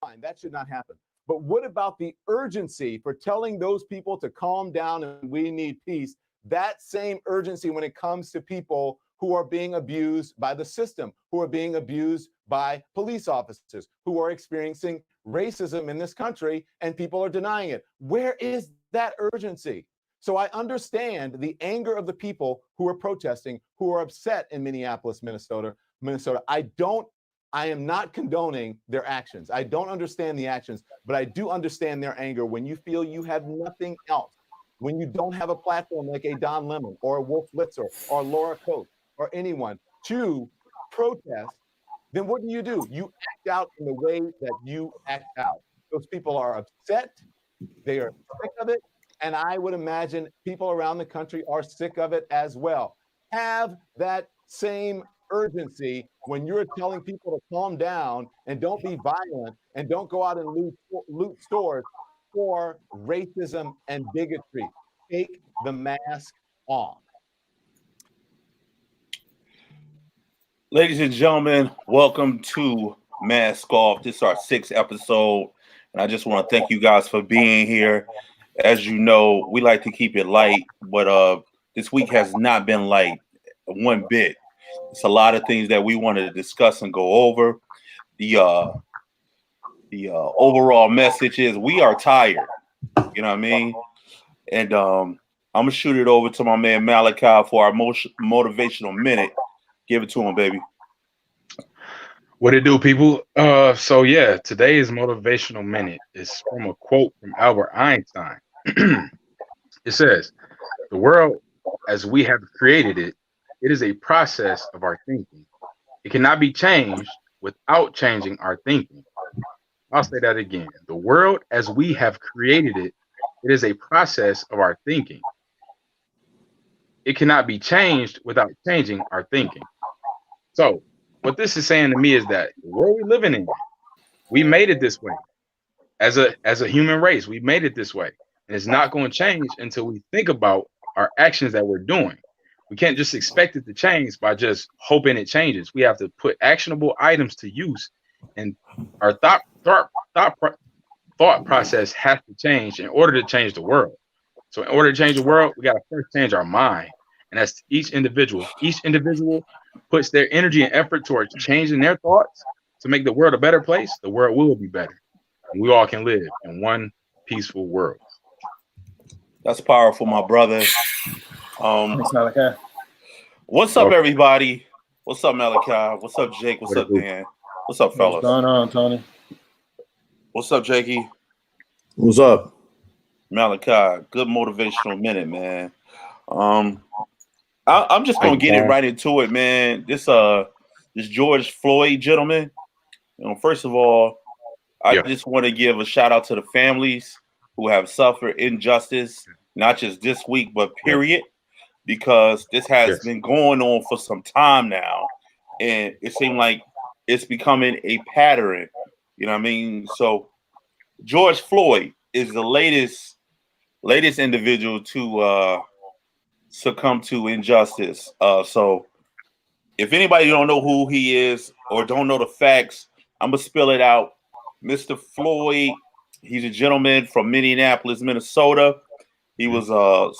fine. That should not happen. But what about the urgency for telling those people to calm down and we need peace? That same urgency when it comes to people who are being abused by the system, who are being abused by police officers, who are experiencing racism in this country, and people are denying it. Where is that urgency? So I understand the anger of the people who are protesting, who are upset in Minneapolis, Minnesota. I am not condoning their actions. I don't understand the actions, but I do understand their anger when you feel you have nothing else, when you don't have a platform like a Don Lemon or a Wolf Blitzer or Laura Coates or anyone to protest. Then what do? You act out in the way that you act out. Those people are upset. They are sick of it. And I would imagine people around the country are sick of it as well. Have that same urgency when you're telling people to calm down and don't be violent and don't go out and loot stores for racism and bigotry. Take the mask off. Ladies and gentlemen, welcome to Mask Off. This is our 6th episode, and I just want to thank you guys for being here. As you know, we like to keep it light, but this week has not been light one bit. It's a lot of things that we wanted to discuss and go over. The overall message is we are tired. You know what I mean? And I'm gonna shoot it over to my man Malachi for our motivational minute. Give it to him, baby. What it do, people? So yeah, today's motivational minute is from a quote from Albert Einstein. It says, "The world as we have created it, it is a process of our thinking. It cannot be changed without changing our thinking." I'll say that again. The world as we have created it, it is a process of our thinking. It cannot be changed without changing our thinking. So what this is saying to me is that the world we're living in, we made it this way. As a human race, we made it this way. And it's not going to change until we think about our actions that we're doing. We can't just expect it to change by just hoping it changes. We have to put actionable items to use, and our thought process has to change in order to change the world. So in order to change the world, we got to first change our mind. And that's each individual. Each individual puts their energy and effort towards changing their thoughts to make the world a better place. The world will be better. And we all can live in one peaceful world. That's powerful, my brother. Thanks, Malachi. What's up, everybody? What's up, Malachi? What's up, Jake? What's up, Dan? What's up, fellas? What's going on, Tony? What's up, Jakey? What's up? Malachi, good motivational minute, man. I'm just gonna get it right into it, man. This George Floyd gentleman. First of all, I just want to give a shout out to the families who have suffered injustice, not just this week, but period, because this has been going on for some time now, and it seemed like it's becoming a pattern. You know what I mean? So George Floyd is the latest individual to succumb to injustice. So if anybody don't know who he is or don't know the facts, I'm gonna spill it out. Mr. Floyd, he's a gentleman from Minneapolis, Minnesota. He was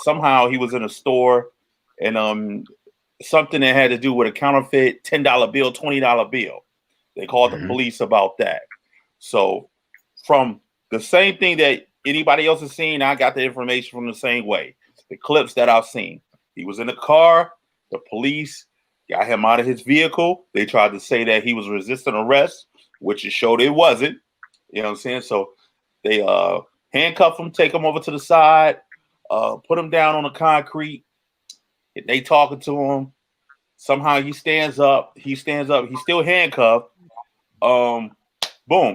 somehow he was in a store and something that had to do with a counterfeit $10 bill, $20 bill. They called the police about that. So from the same thing that anybody else has seen, I got the information from the same way. The clips that I've seen. He was in a car. The police got him out of his vehicle. They tried to say that he was resisting arrest, which it showed it wasn't. You know what I'm saying? So they handcuff him, take him over to the side, put him down on the concrete. They talking to him. Somehow he stands up. He's still handcuffed. Boom.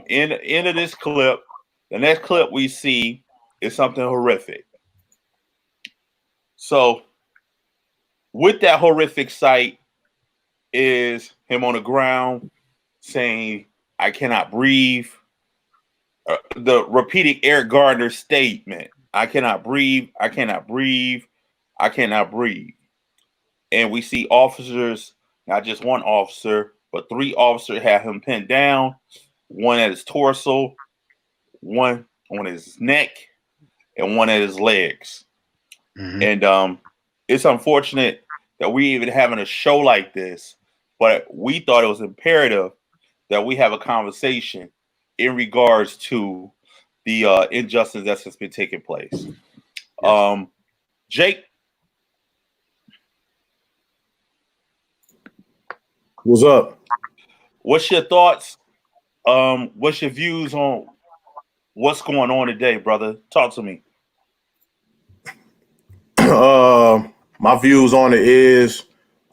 End of this clip. The next clip we see is something horrific. So with that horrific sight is him on the ground saying, "I cannot breathe." The repeating Eric Gardner statement, "I cannot breathe, I cannot breathe, I cannot breathe." And we see officers, not just one officer, but 3 officers have him pinned down, one at his torso, one on his neck and one at his legs. Mm-hmm. And it's unfortunate that we even having a show like this, but we thought it was imperative that we have a conversation in regards to the injustice that's been taking place. Yes. Jake, What's up? what's your thoughts? What's your views on what's going on today, brother? Talk to me. My views on it is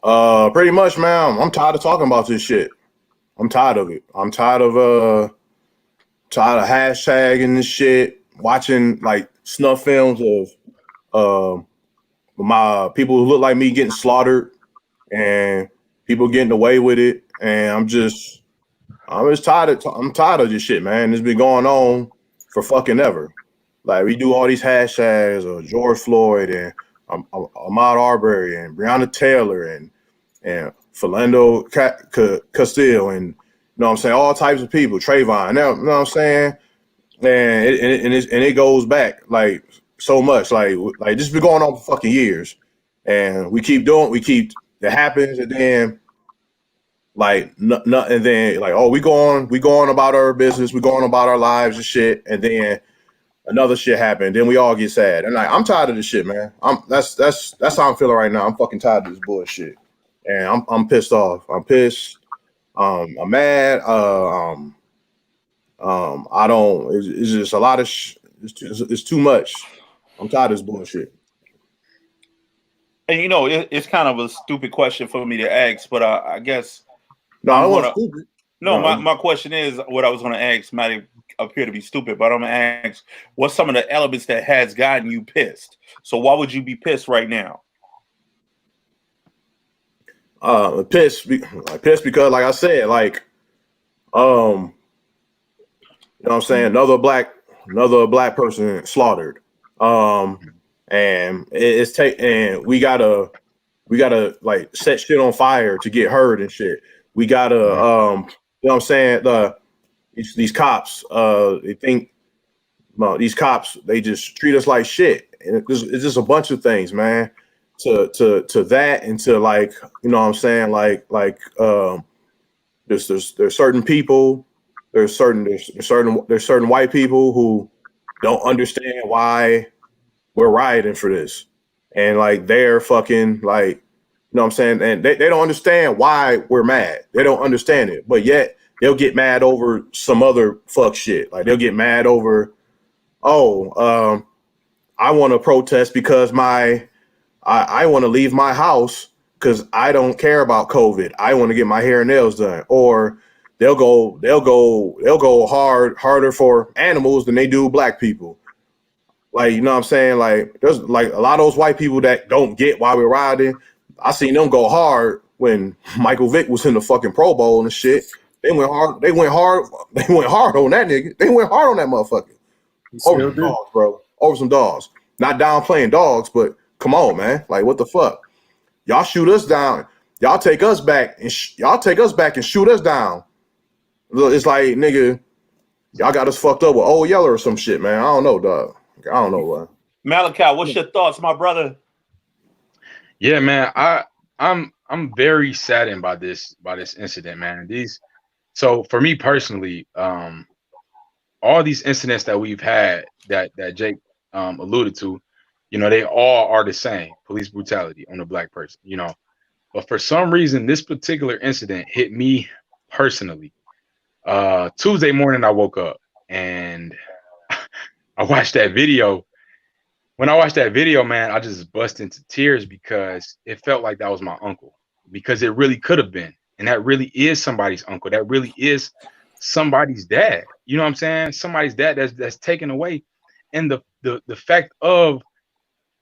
pretty much, man, I'm tired of talking about this shit. I'm tired of it. I'm tired of hashtagging this shit, watching like snuff films of my people who look like me getting slaughtered and people getting away with it. And I'm just tired of this shit, man. It's been going on for fucking ever. Like we do all these hashtags of George Floyd and Ahmaud Arbery and Breonna Taylor and Philando Castile and you know what I'm saying, all types of people, Trayvon, you know what I'm saying, and it goes back like so much, like this has been going on for fucking years, and it happens, and then like nothing, and then like we go on about our business, we go on about our lives and shit, and then another shit happened, then we all get sad. And like I'm tired of this shit, man. That's how I'm feeling right now. I'm fucking tired of this bullshit. And I'm pissed off. I'm pissed. I'm mad. I don't. It's just a lot of. It's too much. I'm tired of this bullshit. And you know, it's kind of a stupid question for me to ask, but I guess no, I don't want stupid. No, my question is what I was going to ask might appear to be stupid, but I'm going to ask what's some of the elements that has gotten you pissed. So why would you be pissed right now? Pissed because, like I said, like, you know what I'm saying, another black person slaughtered, and and we gotta like set shit on fire to get heard and shit. We gotta, you know what I'm saying, these cops, they think, well, these cops, they just treat us like shit, and it's just a bunch of things, man. To that, and to like, you know what I'm saying, like there's certain people, there's certain white people who don't understand why we're rioting for this, and like they're fucking like, you know what I'm saying, and they don't understand why we're mad. They don't understand it, but yet they'll get mad over some other fuck shit. Like they'll get mad over, I want to protest because I want to leave my house because I don't care about COVID. I want to get my hair and nails done. Or they'll go harder for animals than they do black people. Like, you know what I'm saying? Like, there's like a lot of those white people that don't get why we're riding. I seen them go hard when Michael Vick was in the fucking Pro Bowl and shit. They went hard on that nigga. They went hard on that motherfucker. Over some dogs, bro. Over some dogs. Not downplaying dogs, but come on, man. Like, what the fuck? Y'all shoot us down. Y'all take us back and shoot us down. It's like, nigga, y'all got us fucked up with Old Yeller or some shit, man. I don't know, dog. I don't know, man. Malachi, what's your thoughts, my brother? Yeah, man. I'm very saddened by this incident, man. So for me personally, all these incidents that we've had that Jake alluded to, you know, they all are the same: police brutality on a black person, you know. But for some reason, this particular incident hit me personally. Tuesday morning, I woke up and I watched that video. When I watched that video, man, I just bust into tears because it felt like that was my uncle, because it really could have been. And that really is somebody's uncle. That really is somebody's dad. You know what I'm saying? Somebody's dad that's taken away. And the fact of,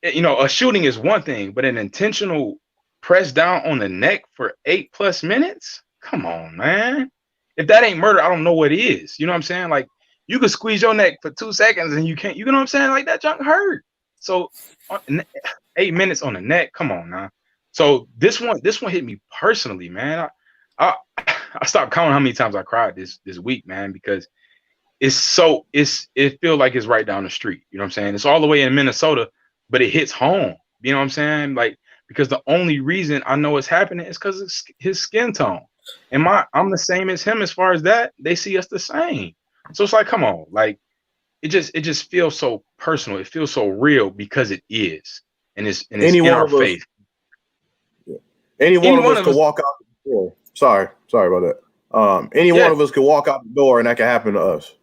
you know, a shooting is one thing, but an intentional press down on the neck for 8+ minutes? Come on, man. If that ain't murder, I don't know what is. You know what I'm saying? Like, you could squeeze your neck for 2 seconds and you can't, you know what I'm saying? Like, that junk hurt. So 8 minutes on the neck, come on now. So this one hit me personally, man. I stopped counting how many times I cried this week, man, because it feels like it's right down the street. You know what I'm saying? It's all the way in Minnesota, but it hits home. You know what I'm saying? Like, because the only reason I know it's happening is because of his skin tone. And I'm the same as him as far as that. They see us the same. So it's like, come on, like it just feels so personal. It feels so real because it is. And it's Any in one our of us, face. any one of us could us, walk out the door. Sorry about that. Any one of us could walk out the door and that could happen to us.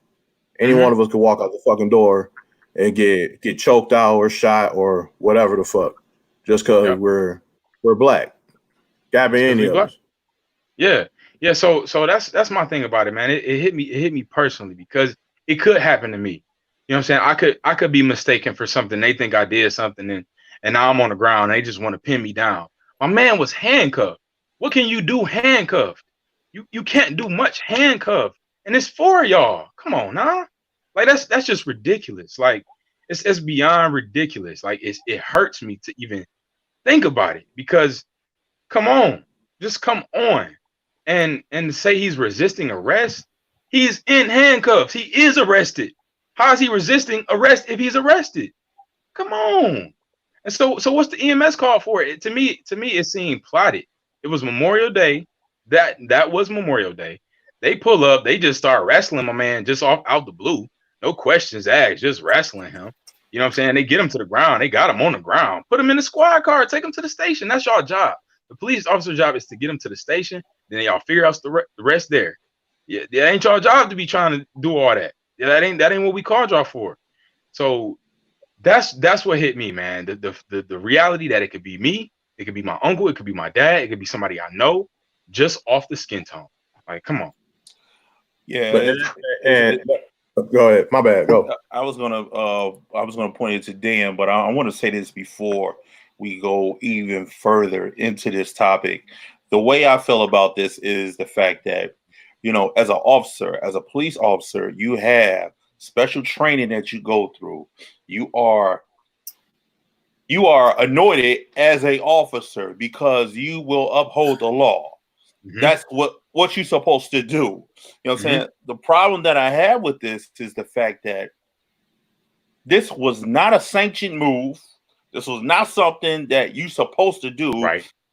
Any one of us could walk out the fucking door and get choked out or shot or whatever the fuck, just because we're black. Gotta be any of us. Yeah. So that's my thing about it, man. It hit me personally because it could happen to me. You know what I'm saying? I could be mistaken for something. They think I did something and now I'm on the ground. They just want to pin me down. My man was handcuffed. What can you do handcuffed? You can't do much handcuffed. And it's for y'all. Come on, nah. Like that's just ridiculous. Like it's beyond ridiculous. Like it hurts me to even think about it because come on, just come on. And to say he's resisting arrest, he's in handcuffs. He is arrested. How is he resisting arrest if he's arrested? Come on. And so what's the EMS call for it? To me, it seemed plotted. It was Memorial Day. That was Memorial Day. They pull up, they just start wrestling my man just out the blue. No questions asked, just wrestling him. You know what I'm saying? They get him to the ground. They got him on the ground. Put him in the squad car. Take him to the station. That's y'all job. The police officer's job is to get him to the station. Then y'all figure out the rest there. Yeah, that ain't y'all job to be trying to do all that. Yeah, that ain't what we called y'all for. So that's what hit me, man. The reality that it could be me, it could be my uncle, it could be my dad, it could be somebody I know, just off the skin tone. Like, come on. Yeah. Go ahead. My bad. Go. I was gonna point it to Dan, but I want to say this before we go even further into this topic. The way I feel about this is the fact that, you know, as an officer, as a police officer, you have special training that you go through. You are anointed as an officer because you will uphold the law. Mm-hmm. That's what you're supposed to do. You know what I'm saying? The problem that I have with this is the fact that this was not a sanctioned move. This was not something that you're supposed to do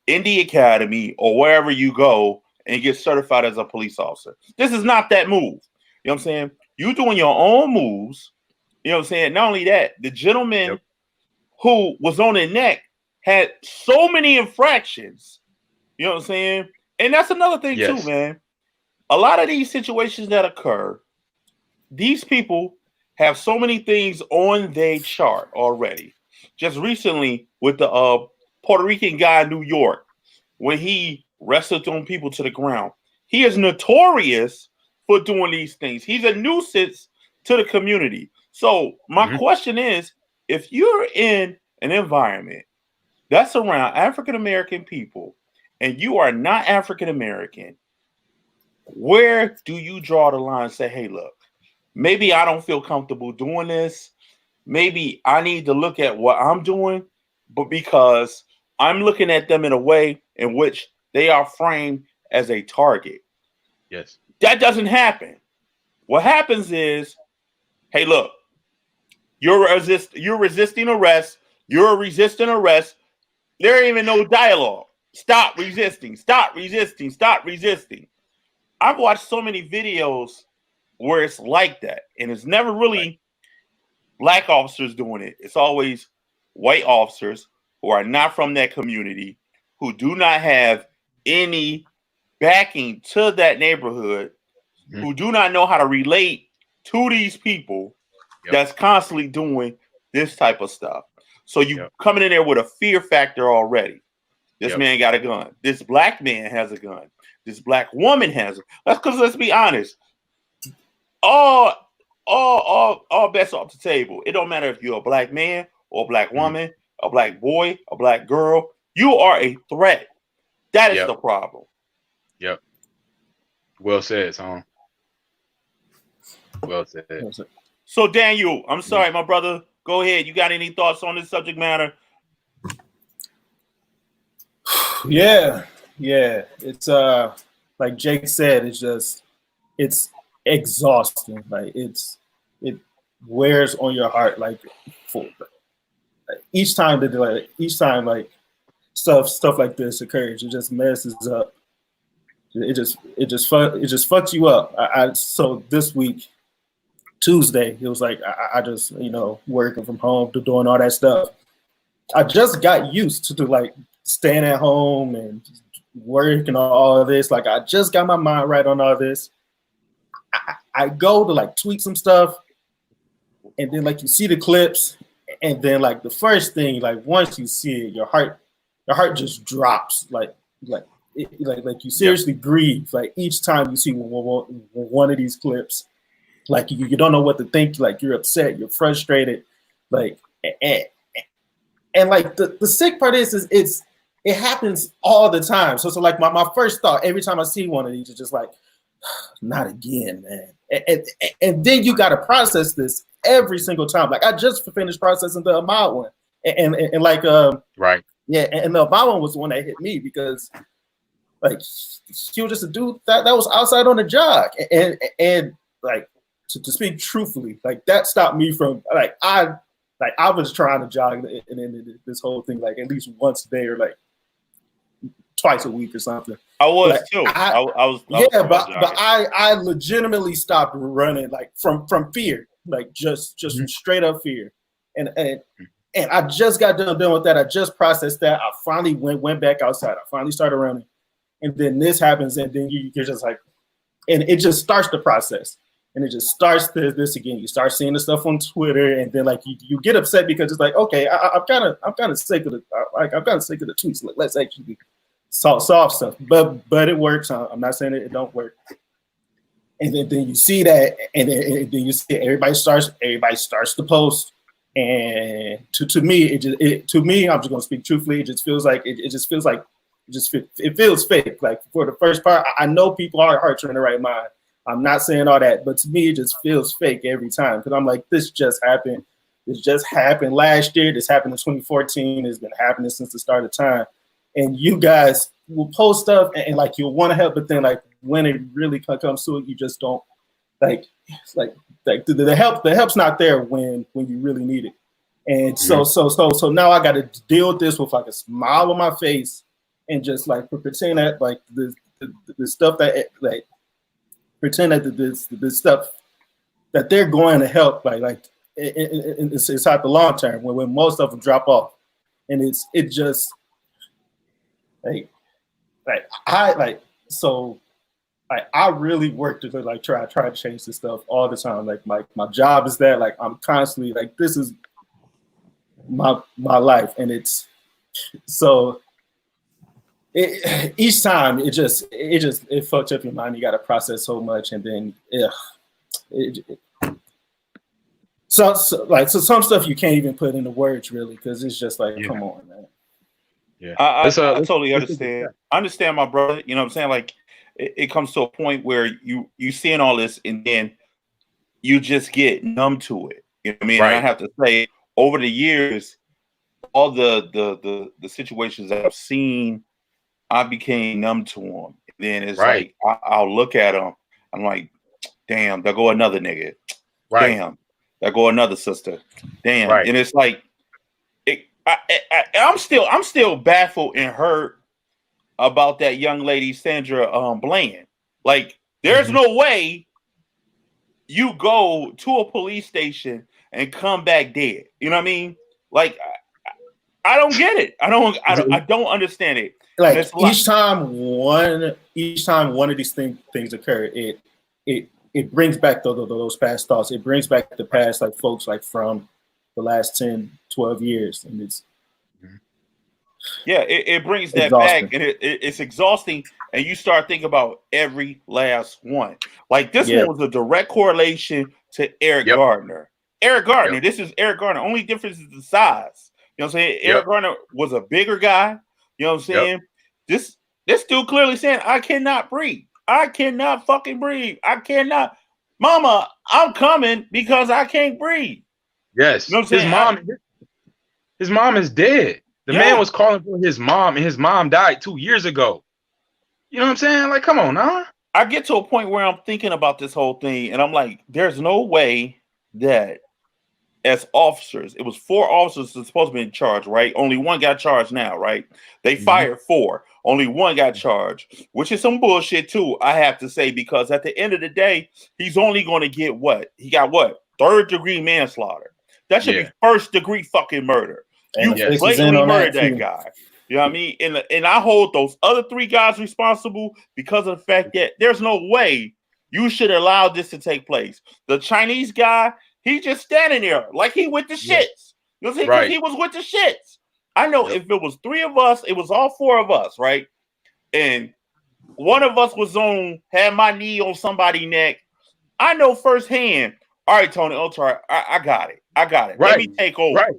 in the academy or wherever you go and get certified as a police officer. This is not that move. You know what I'm saying? You're doing your own moves. You know what I'm saying? Not only that, the gentleman who was on the neck had so many infractions. You know what I'm saying? And that's another thing too, man. A lot of these situations that occur, these people have so many things on their chart already. Just recently with the Puerto Rican guy in New York, when he wrestled on people to the ground, he is notorious for doing these things. He's a nuisance to the community. So my question is, if you're in an environment that's around African-American people and you are not African-American, where do you draw the line and say, hey, look, maybe I don't feel comfortable doing this. Maybe I need to look at what I'm doing, but because I'm looking at them in a way in which they are framed as a target. Yes. That doesn't happen. What happens is, hey, look, you're resisting arrest. You're resisting arrest. There ain't even no dialogue. Stop resisting. Stop resisting. Stop resisting. I've watched so many videos where it's like that, and it's never really black officers doing it. It's always white officers who are not from that community, who do not have any backing to that neighborhood, who do not know how to relate to these people that's constantly doing this type of stuff. So you coming in there with a fear factor already. This man got a gun. This black man has a gun. This black woman has it. That's because, let's be honest, all bets off the table. It don't matter if you're a black man or a black woman, a black boy, a black girl. You are a threat. That is the problem. Yep. Well said, Tom. Well said. So, Daniel, I'm sorry, my brother. Go ahead. You got any thoughts on this subject matter? Yeah. It's like Jake said, it's exhausting. Like it wears on your heart. Like for each time like stuff like this occurs, it just messes up. It just fucks you up. So this week, Tuesday, it was like I just working from home, doing all that stuff. I just got used to like staying at home and working on all of this. Like I just got my mind right on all this. I go to like tweet some stuff, and then like you see the clips, and then like the first thing, like once you see it, your heart just drops. Like you seriously grieve. Like each time you see one of these clips, like you don't know what to think. Like you're upset, you're frustrated, like and like the sick part is it happens all the time. So like my first thought every time I see one of these is just like, not again, man. And then you got to process this every single time. Like I just finished processing the Ahmad one, and like right, yeah, and the Ahmad one was the one that hit me because like he was just a dude that was outside on a jog, and like to speak truthfully, like that stopped me from I was trying to jog and this whole thing like at least once a day or like twice a week or something. I was like, too. I was but I legitimately stopped running like from fear, like just from straight up fear, and I just got done with that. I just processed that. I finally went back outside. I finally started running, and then this happens, and then you're just like, and it just starts the process. And it just starts this again. You start seeing the stuff on Twitter, and then like you get upset because it's like, okay, I'm kind of sick of the tweets. Like, let's actually solve stuff. But it works. I'm not saying it don't work. And then you see that, and then you see everybody starts to post. And to me, I'm just gonna speak truthfully. It feels fake. Like for the first part, I know people are in the right mind. I'm not saying all that, but to me, it just feels fake every time because I'm like, this just happened. This just happened last year. This happened in 2014. It's been happening since the start of time. And you guys will post stuff and like you'll want to help, but then like when it really comes to it, you just don't like the help's not there when you really need it. And so now I got to deal with this with like a smile on my face and just like pretend that like the stuff that like. Pretend that this stuff that they're going to help, it's at the long term when most of them drop off, and it just I really work to like try to change this stuff all the time. Like my job is that like I'm constantly like this is my life, and it's so. Each time it fucks up your mind. You got to process so much, and then so some stuff you can't even put into words really because it's just like come on, man. Yeah, I totally understand. I understand, my brother. You know what I'm saying? Like it comes to a point where you seeing all this, and then you just get numb to it. You know what I mean? Right. And I have to say, over the years, all the situations that I've seen. I became numb to them. Then it's like I'll look at them. I'm like, damn, there go another nigga. Right. Damn, there go another sister. Damn. Right. And it's like, I'm still baffled and hurt about that young lady Sandra Bland. Like, there's no way you go to a police station and come back dead. You know what I mean? Like, I don't get it. I don't understand it. Like each time one of these things occur, it brings back those past thoughts. It brings back the past, like folks like from the last 10, 12 years, and it's it brings that back, and it's exhausting. And you start thinking about every last one. Like this one was a direct correlation to Eric Gardner. Eric Gardner. This is Eric Gardner. Only difference is the size. You know what I'm saying? Eric Gardner was a bigger guy. You know what I'm saying? This dude clearly saying, I cannot breathe. I cannot fucking breathe. I cannot. Mama, I'm coming because I can't breathe. Yes. You know what I'm saying? His mom is dead. The man was calling for his mom, and his mom died 2 years ago. You know what I'm saying? Like, come on, huh? I get to a point where I'm thinking about this whole thing, and I'm like, there's no way that as officers, it was 4 officers that's supposed to be in charge, right? Only 1 got charged now, right? They fired 4. Only 1 got charged, which is some bullshit too, I have to say, because at the end of the day, he's only going to get what? He got what? 3rd-degree manslaughter. That should be 1st-degree fucking murder. And You blatantly murdered that guy. You know what I mean? And I hold those other 3 guys responsible because of the fact that there's no way you should allow this to take place. The Chinese guy, he just standing there like he with the shits. You know what I'm saying? Because he was with the shits. I know if it was 3 of us, it was all 4 of us, right? And one of us had my knee on somebody's neck. I know firsthand. All right, Tony, I got it. Right. Let me take over. Right.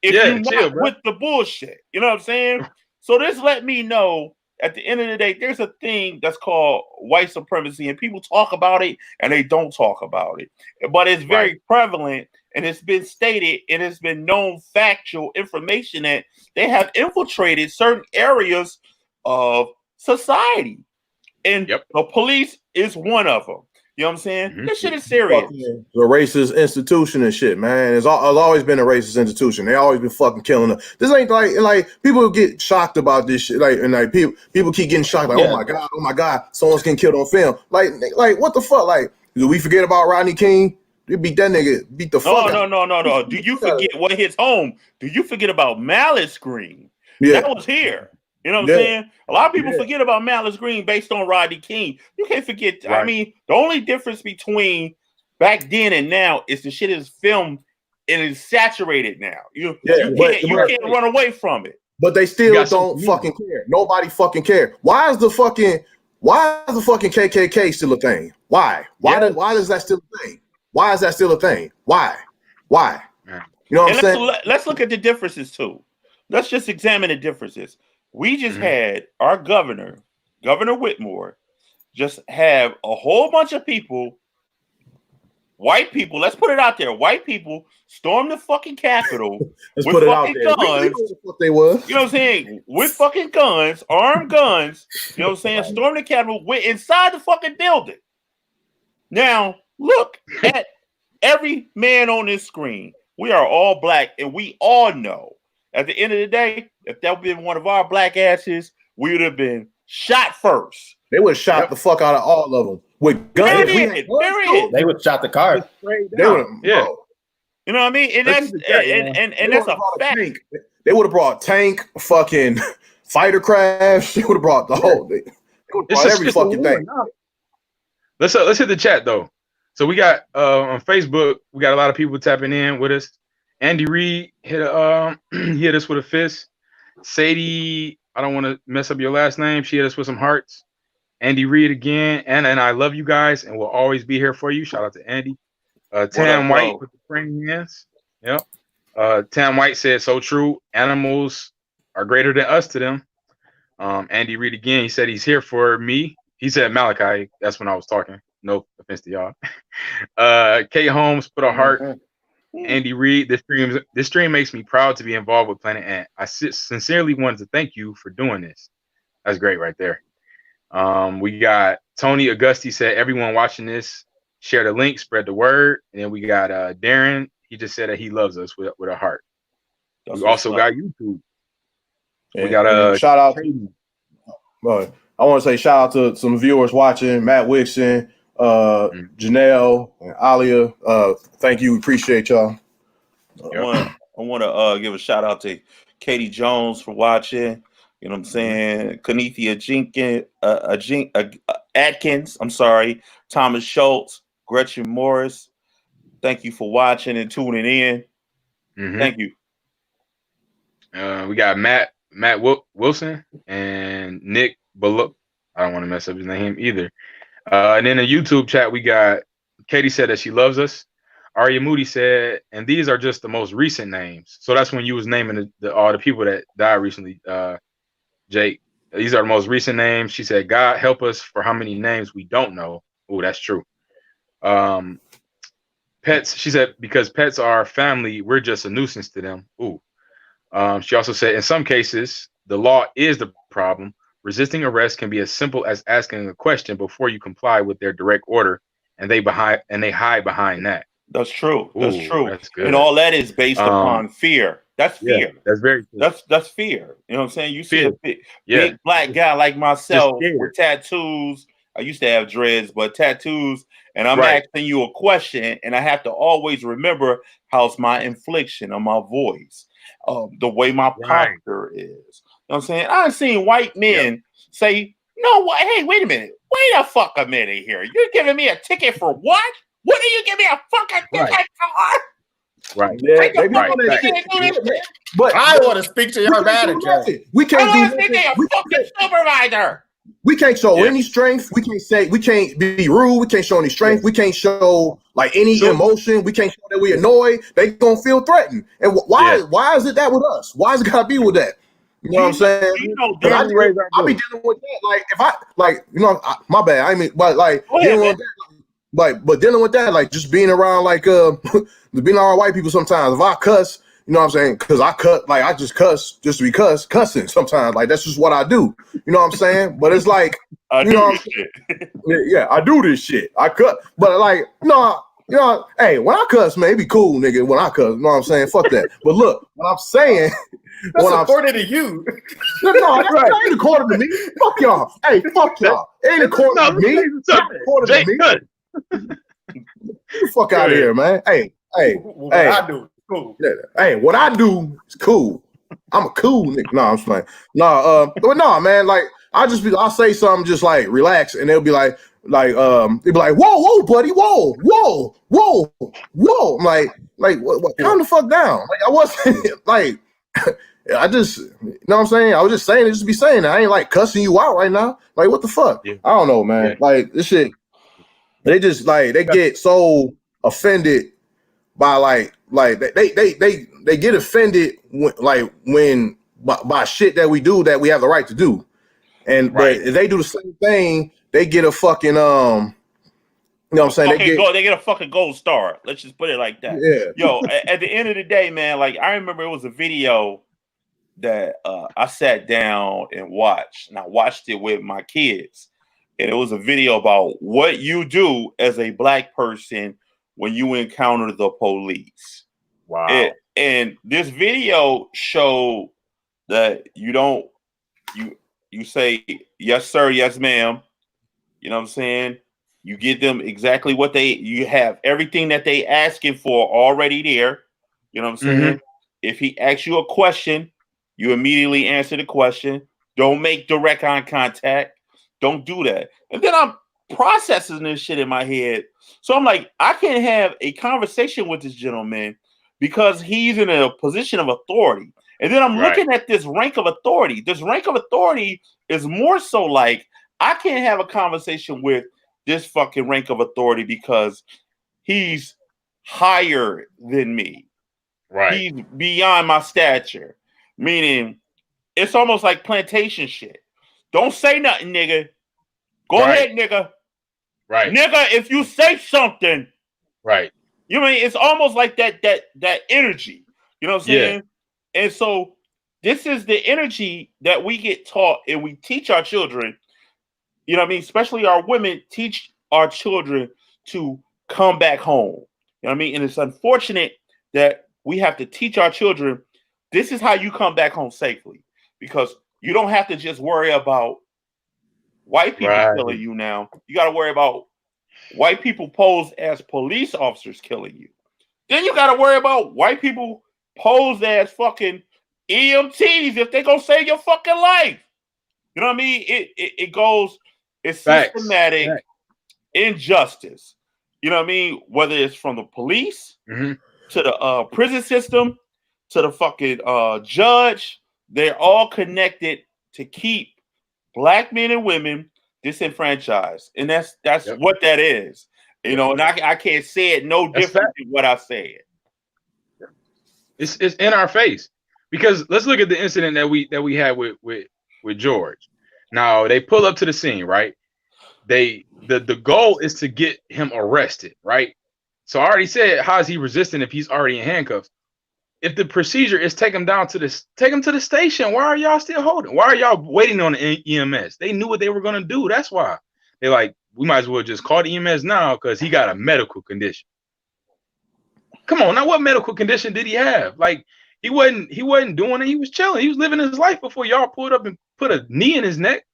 If you're not with the bullshit, you know what I'm saying? So this let me know at the end of the day, there's a thing that's called white supremacy, and people talk about it and they don't talk about it. But it's very prevalent, and it's been stated, and it's been known factual information that they have infiltrated certain areas of society. And the police is one of them. You know what I'm saying? This shit is serious. The racist institution and shit, man. It's always been a racist institution. They always been fucking killing them. This ain't like people get shocked about this shit. Like people keep getting shocked. Like, oh my god, someone's getting killed on film. Like what the fuck? Like, do we forget about Rodney King? They beat that nigga, beat the fuck out. No. Do you forget what hits home? Do you forget about Malice Green? That was here. You know what I'm saying? A lot of people forget about Malice Green based on Rodney King. You can't forget. I mean, the only difference between back then and now is the shit is filmed and is saturated now. You can't run away from it. But they still don't fucking care. Nobody fucking care. Why is the fucking KKK still a thing? Why is that still a thing? Why is that still a thing? Why? You know what I'm saying? Let's look at the differences too. Let's just examine the differences. We just had our Governor Whitmore, just have a whole bunch of people, white people, let's put it out there, white people storm the fucking Capitol with fucking guns. They was. You know what I'm saying? With fucking guns, armed guns, you know what I'm saying? Storm the Capitol, went inside the fucking building. Now, look at every man on this screen. We are all black, and we all know at the end of the day, if that would have been one of our black asses, we would have been shot first. They would have shot the fuck out of all of them with guns. Period. They would have shot the car. You know what I mean? And that's a fact. They would have brought tank, fucking fighter crash. They would have brought the whole thing. Every fucking thing. Let's hit the chat though. So we got on Facebook, we got a lot of people tapping in with us. Andy Reed hit us with a fist. Sadie, I don't want to mess up your last name. She hit us with some hearts. Andy Reed again. And I love you guys and will always be here for you. Shout out to Andy. Tam White with the praying hands. Yep. Tam White said, so true. Animals are greater than us to them. Andy Reed again. He said he's here for me. He said Malachi. That's when I was talking. No offense to y'all. Kate Holmes put a heart. Andy Reed, this stream makes me proud to be involved with Planet Ant. I sincerely wanted to thank you for doing this. That's great right there. We got Tony Augusti said, everyone watching this, share the link, spread the word. And then we got Darren. He just said that he loves us with a heart. We also got YouTube. We got a shout out. I want to say shout out to some viewers watching, Matt Wixon, Janelle and Alia. Thank you. Appreciate y'all. I want to give a shout out to Katie Jones for watching. You know what I'm saying? Kenethia Atkins. I'm sorry. Thomas Schultz, Gretchen Morris. Thank you for watching and tuning in. Thank you. We got Matt Wilson and Nick Bullock. I don't want to mess up his name either. And in the YouTube chat, we got Katie said that she loves us. Arya Moody said, and these are just the most recent names. So that's when you was naming all the people that died recently, Jake. These are the most recent names. She said, God help us for how many names we don't know. Oh, that's true. Pets, she said, because pets are family, we're just a nuisance to them. Ooh. She also said, in some cases, the law is the problem. Resisting arrest can be as simple as asking a question before you comply with their direct order, and they hide behind that. That's true. That's Ooh, true. that's good. And all that is based upon fear. That's fear. Yeah, that's very true. That's fear. You know what I'm saying? You see Fear. a big black guy like myself with tattoos. I used to have dreads, but tattoos, and I'm asking you a question, and I have to always remember how's my inflection of my voice, the way my posture is. You know what I'm saying? I've seen white men say, "No, what? Hey, wait a minute. Wait a fucking minute here. You're giving me a ticket for what? What are you giving me a fucking ticket for?" Right. Yeah, they be on that shit. But I want to speak to your manager. We can't do nothing. I want to speak to your fucking supervisor. We can't show any strength. We can't be rude. We can't show any strength. We can't show like any emotion. We can't show that we annoyed. They gonna feel threatened. And why is it that with us? Why is it gotta be with that? You know what I'm saying? You know, I be dealing with that. Like if I my bad. I mean, but like dealing with that, but dealing with that, like just being around like being around white people sometimes. If I cuss, you know what I'm saying? Because I just cuss just because cussing sometimes. Like that's just what I do. You know what I'm saying? But it's like I do this shit. I cut, but like no. You know, hey, when I cuss, man, it be cool, nigga. When I cuss, you know what I'm saying? Fuck that. But look, what I'm saying, that's according to you. No, that ain't according to me. Fuck y'all. Hey, fuck y'all. It ain't according to me. According to me. Get the fuck out of here, man. Hey. What I do is cool. Hey, what I do is cool. I'm a cool nigga. No, I'm just playing. But no, man. Like I'll say something just like relax, and they'll be like they'll be like, whoa, buddy, whoa. I'm like what? Calm the fuck down. Like I wasn't like I just, you know what I'm saying? I was just saying it, just be saying that. I ain't like cussing you out right now. Like what the fuck? Yeah. I don't know, man. Yeah. Like this shit. They just like they get so offended by like they get offended when by shit that we do that we have the right to do, and but if they do the same thing, they get a fucking you know what I'm saying? They get a fucking gold star. Let's just put it like that. Yeah. Yo, at the end of the day, man, like I remember it was a video that I sat down and watched, and I watched it with my kids. And it was a video about what you do as a black person when you encounter the police. Wow. And this video showed that you say, yes, sir, yes, ma'am. You know what I'm saying? You give them exactly what you have everything that they asking for already there. You know what I'm saying? Mm-hmm. If he asks you a question, you immediately answer the question. Don't make direct eye contact. Don't do that. And then I'm processing this shit in my head. So I'm like, I can't have a conversation with this gentleman because he's in a position of authority. And then I'm looking at this rank of authority. This rank of authority is more so like I can't have a conversation with this fucking rank of authority because he's higher than me. Right. He's beyond my stature. Meaning it's almost like plantation shit. Don't say nothing, nigga. Go ahead, nigga. Right. Nigga, if you say something. Right. You mean it's almost like that energy. You know what I'm saying? Yeah. And so this is the energy that we get taught and we teach our children. You know what I mean? Especially our women teach our children to come back home. You know what I mean? And it's unfortunate that we have to teach our children this is how you come back home safely. Because you don't have to just worry about white people killing you now. You got to worry about white people posed as police officers killing you. Then you got to worry about white people posed as fucking EMTs if they gonna save your fucking life. You know what I mean? It goes, it's systematic injustice. You know what I mean? Whether it's from the police to the prison system to the fucking judge, they're all connected to keep black men and women disenfranchised. And that's what that is. You know, and I can't say it no different than what I said. It's in our face. Because let's look at the incident that we had with George. Now they pull up to the scene, right? The goal is to get him arrested, right? So I already said, how is he resisting if he's already in handcuffs? if the procedure is take him to the station, why are y'all still holding? Why are y'all waiting on the EMS? They knew what they were gonna do. That's why they're like, we might as well just call the EMS now because he got a medical condition. Come on, now what medical condition did he have? Like he wasn't doing it. He was chilling. He was living his life before y'all pulled up and put a knee in his neck.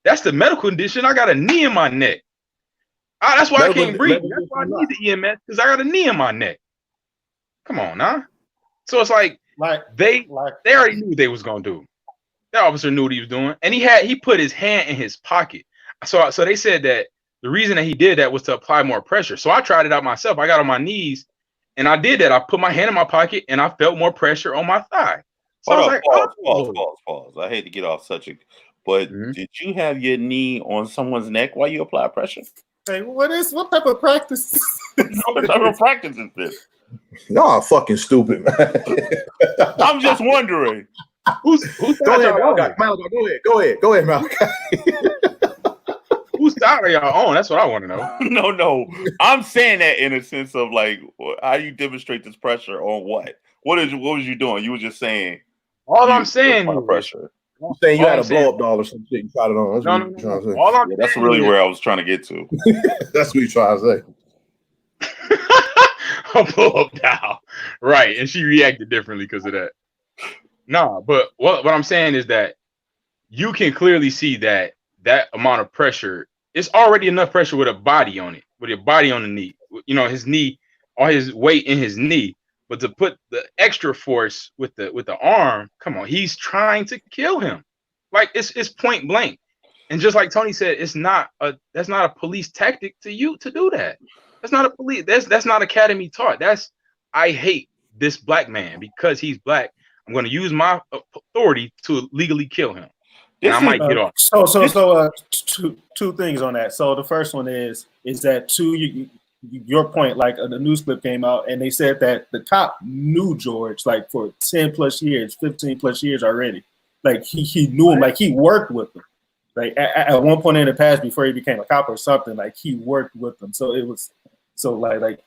That's the medical condition. I got a knee in my neck. That's why I can't breathe. That's why I need the EMS because I got a knee in my neck. Come on, now. So it's like they already knew what they was gonna do. That officer knew what he was doing, and he put his hand in his pocket. So they said that the reason that he did that was to apply more pressure. So I tried it out myself. I got on my knees, and I did that. I put my hand in my pocket, and I felt more pressure on my thigh. So Hold I up, was pause. I hate to get off subject, but did you have your knee on someone's neck while you apply pressure? Hey, what type of practice? What type of practice is this? Y'all are fucking stupid, man. I'm just wondering. Who's Go ahead, Malachi. Go ahead, Malachi. Whose side are y'all on? That's what I want to know. No. I'm saying that in a sense of like, how do you demonstrate this pressure on what? What was you doing? You were just saying. All I'm saying is pressure. You saying you had a blow up doll or some shit? You tried it on. That's what you're trying to say. All I'm that's really where I was trying to get to. That's what you trying to say. A blow up doll, right? And she reacted differently because of that. Nah, but what I'm saying is that you can clearly see that amount of pressure is already enough pressure with a body on it, with your body on the knee. You know, his knee, all his weight in his knee. But to put the extra force with the arm, come on, he's trying to kill him. Like it's point blank. And just like Tony said, that's not a police tactic to do that. That's not a police. That's not academy taught. I hate this black man because he's black. I'm going to use my authority to legally kill him. And I might get off. So two things on that. So the first one is that to your point, like the news clip came out and they said that the cop knew George like for 10 plus years, 15 plus years already. Like he knew him, like he worked with him. Like at one point in the past before he became a cop or something, like he worked with them. So it was like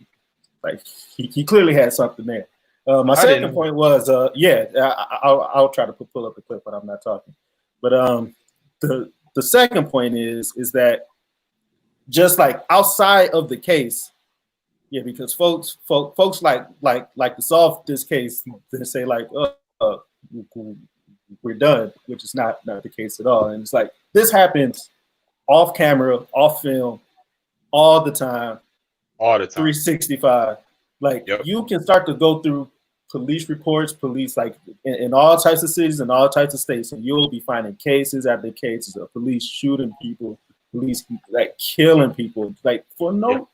he clearly had something there. My second point was I'll try to pull up the clip, but I'm not talking. But the second point is that just like outside of the case, because folks like to solve this case and say like we're done, which is not the case at all. And it's like this happens off camera, off film, all the time, 365. Like you can start to go through police reports, police like in all types of cities and all types of states, and you'll be finding cases after cases of police shooting people, police like killing people, like for no,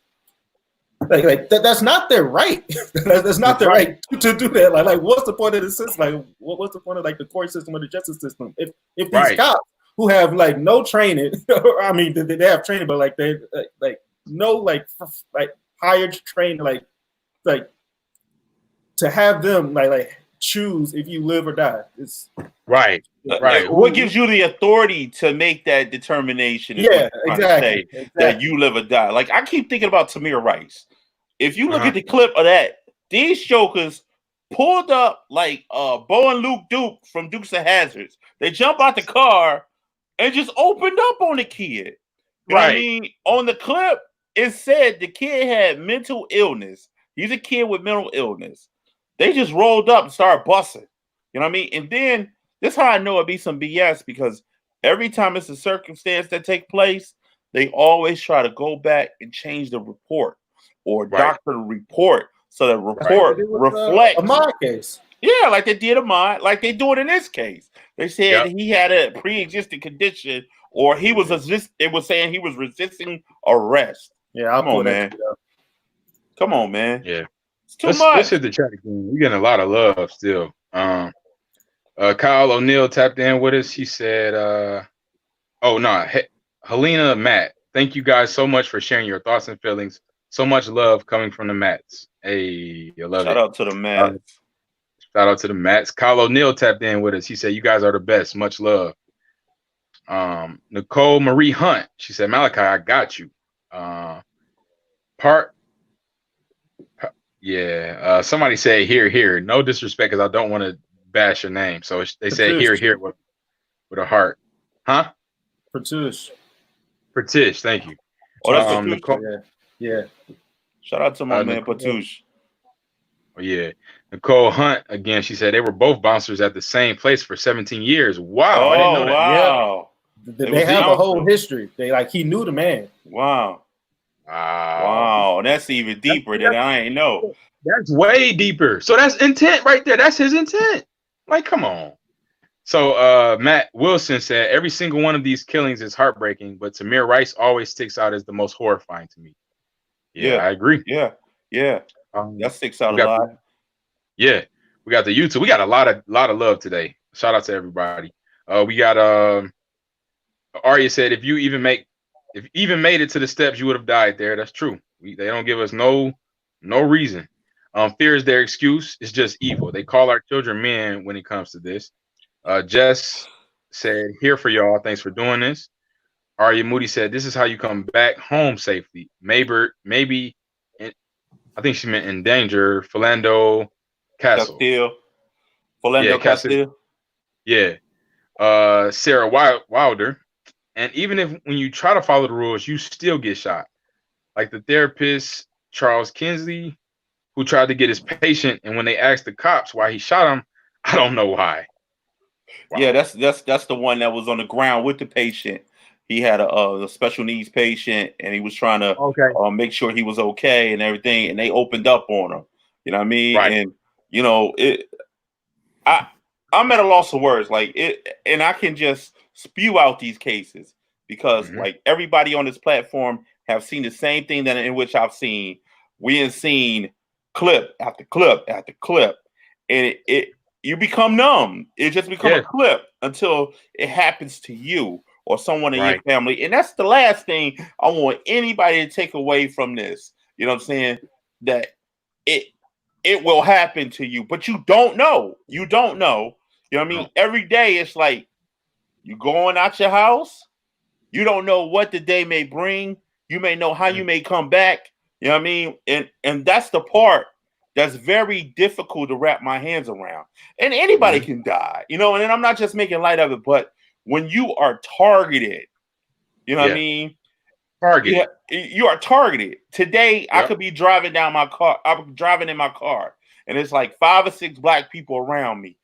like that's not their right. That's not their right to do that. Like what's the point of the system? Like what's the point of like the court system or the justice system? If these cops who have like no training, I mean they have training, but like they like no like hired training, like to have them like choose if you live or die. It's right. What gives you the authority to make that determination? Exactly. That you live or die. Like I keep thinking about Tamir Rice. If you look at the clip of that, these jokers pulled up like Bo and Luke Duke from Dukes of Hazzards. They jump out the car and just opened up on the kid. You know what I mean? On the clip, it said the kid had mental illness. He's a kid with mental illness. They just rolled up and started busting. You know what I mean? And then this is how I know it'd be some BS, because every time it's a circumstance that take place, they always try to go back and change the report or doctor the report so the report reflects a Ahmad case. Yeah, like they did Ahmad, like they do it in this case. They said he had a pre-existing condition, or he was they were saying he was resisting arrest. Yeah, come on, man. Come on, man. Yeah. It's too much. Let's hit the chat again. We're getting a lot of love still. Kyle O'Neill tapped in with us. He said, Helena Matt, thank you guys so much for sharing your thoughts and feelings. So much love coming from the Mats. Hey, you love it. Shout out to the Mats. Shout out to the Mats. Kyle O'Neill tapped in with us. He said, you guys are the best. Much love. Nicole Marie Hunt, she said, Malachi, I got you. Yeah. Somebody say here, here. No disrespect, because I don't want to bash your name. So they say here, here with a heart. Huh? Pratush. Pratish, thank you. Oh, that's Patush. Nicole, Yeah. Shout out to my man Nicole, Patush. Oh, yeah. Nicole Hunt, again, she said they were both bouncers at the same place for 17 years. Wow, I didn't know that. Wow. Yeah. They have a whole history. He knew the man. Wow. Wow. Wow. That's even deeper than I ain't know. That's way deeper. So that's intent right there. That's his intent. Like, come on. So Matt Wilson said every single one of these killings is heartbreaking, but Tamir Rice always sticks out as the most horrifying to me. Yeah, I agree. Yeah. That sticks out a lot. Yeah, we got the YouTube. We got a lot of love today. Shout out to everybody. We got Arya said if you even made it to the steps, you would have died there. That's true. They don't give us no reason. Fear is their excuse. It's just evil. They call our children men when it comes to this. Jess said, here for y'all. Thanks for doing this. Arya Moody said, this is how you come back home safely. Maybe I think she meant in danger. Philando Castle. Castile. Yeah. Sarah Wilder. And even if when you try to follow the rules, you still get shot. Like the therapist, Charles Kinsley, who tried to get his patient, and when they asked the cops why he shot him, I don't know why. Wow. Yeah, that's the one that was on the ground with the patient. He had a special needs patient, and he was trying to make sure he was okay and everything. And they opened up on him. You know what I mean? Right. And you know, I'm at a loss of words. Like it, and I can just spew out these cases because like everybody on this platform have seen the same thing that in which I've seen. We have seen clip after clip after clip, and you become numb. It just becomes a clip until it happens to you or someone in your family. And that's the last thing I want anybody to take away from this. You know what I'm saying? That it will happen to you, but you don't know. You don't know. You know what I mean? Every day it's like you going out your house. You don't know what the day may bring. You may know how you may come back. You know what I mean? And that's the part that's very difficult to wrap my hands around. And anybody can die, you know, and I'm not just making light of it, but when you are targeted, you know what I mean? Targeted. Yeah, you are targeted. Today, I could be driving down my car. I'm driving in my car, and it's like 5 or 6 black people around me.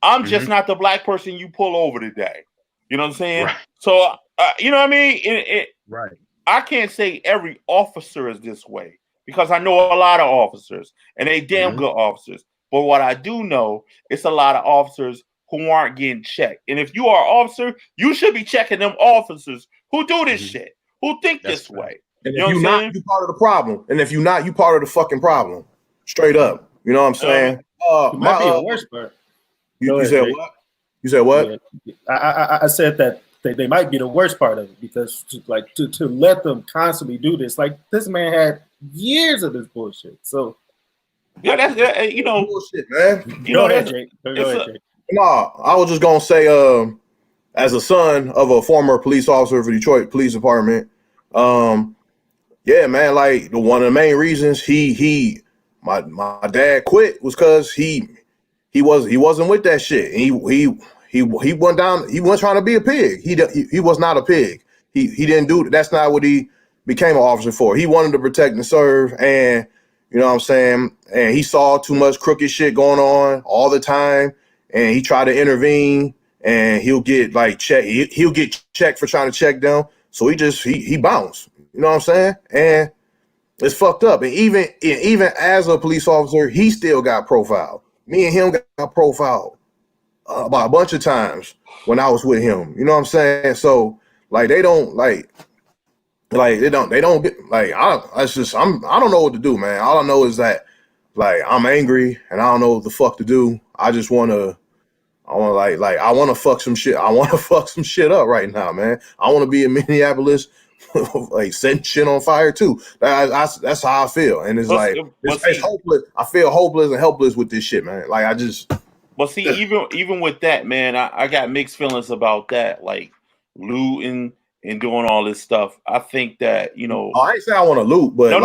I'm just not the black person you pull over today. You know what I'm saying? Right. So, you know what I mean? Right. I can't say every officer is this way because I know a lot of officers, and they damn good officers. But what I do know, it's a lot of officers who aren't getting checked. And if you are an officer, you should be checking them officers who do this shit, who think this way. And if you're not, you part of the problem. And if you're not, you part of the fucking problem. Straight up. You know what I'm saying? It might be the worst part. You said what? You said what? Yeah. I said that they might be the worst part of it because to let them constantly do this, like this man had years of this bullshit. So yeah, that's you know bullshit, man. Go ahead, Jake. Go ahead, Jake. No, I was just gonna say, as a son of a former police officer for Detroit Police Department, yeah, man, like one of the main reasons my dad quit was because he wasn't with that shit. He went down. He wasn't trying to be a pig. He was not a pig. He didn't do. That's not what he became an officer for. He wanted to protect and serve, and you know what I'm saying. And he saw too much crooked shit going on all the time, and he tried to intervene. And he'll get like checked. He'll get checked for trying to check them. So he bounced. You know what I'm saying? And it's fucked up. And even as a police officer, he still got profiled. Me and him got profiled about a bunch of times when I was with him. You know what I'm saying? So like they don't get like I don't know what to do, man. All I know is that like I'm angry and I don't know what the fuck to do. I want to fuck some shit. I want to fuck some shit up right now, man. I want to be in Minneapolis, like setting shit on fire too. That's how I feel, and it's hopeless. I feel hopeless and helpless with this shit, man. Like I just. But see, even with that, man, I got mixed feelings about that, like looting and doing all this stuff. I think that I ain't saying I want to loot, but no.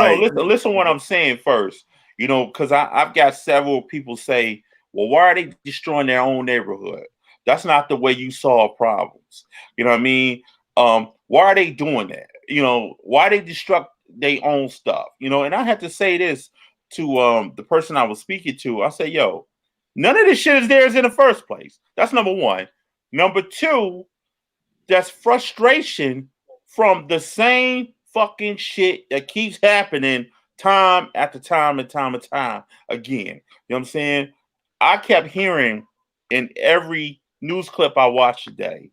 Listen to what I'm saying first. You know, because I've got several people say, well, why are they destroying their own neighborhood? That's not the way you solve problems. You know what I mean? Why are they doing that? You know, why they destruct their own stuff? You know, and I had to say this to the person I was speaking to. I said, yo, none of this shit is theirs in the first place. That's number one. Number two, that's frustration from the same fucking shit that keeps happening time after time and time and time again. You know what I'm saying? I kept hearing in every news clip I watched today,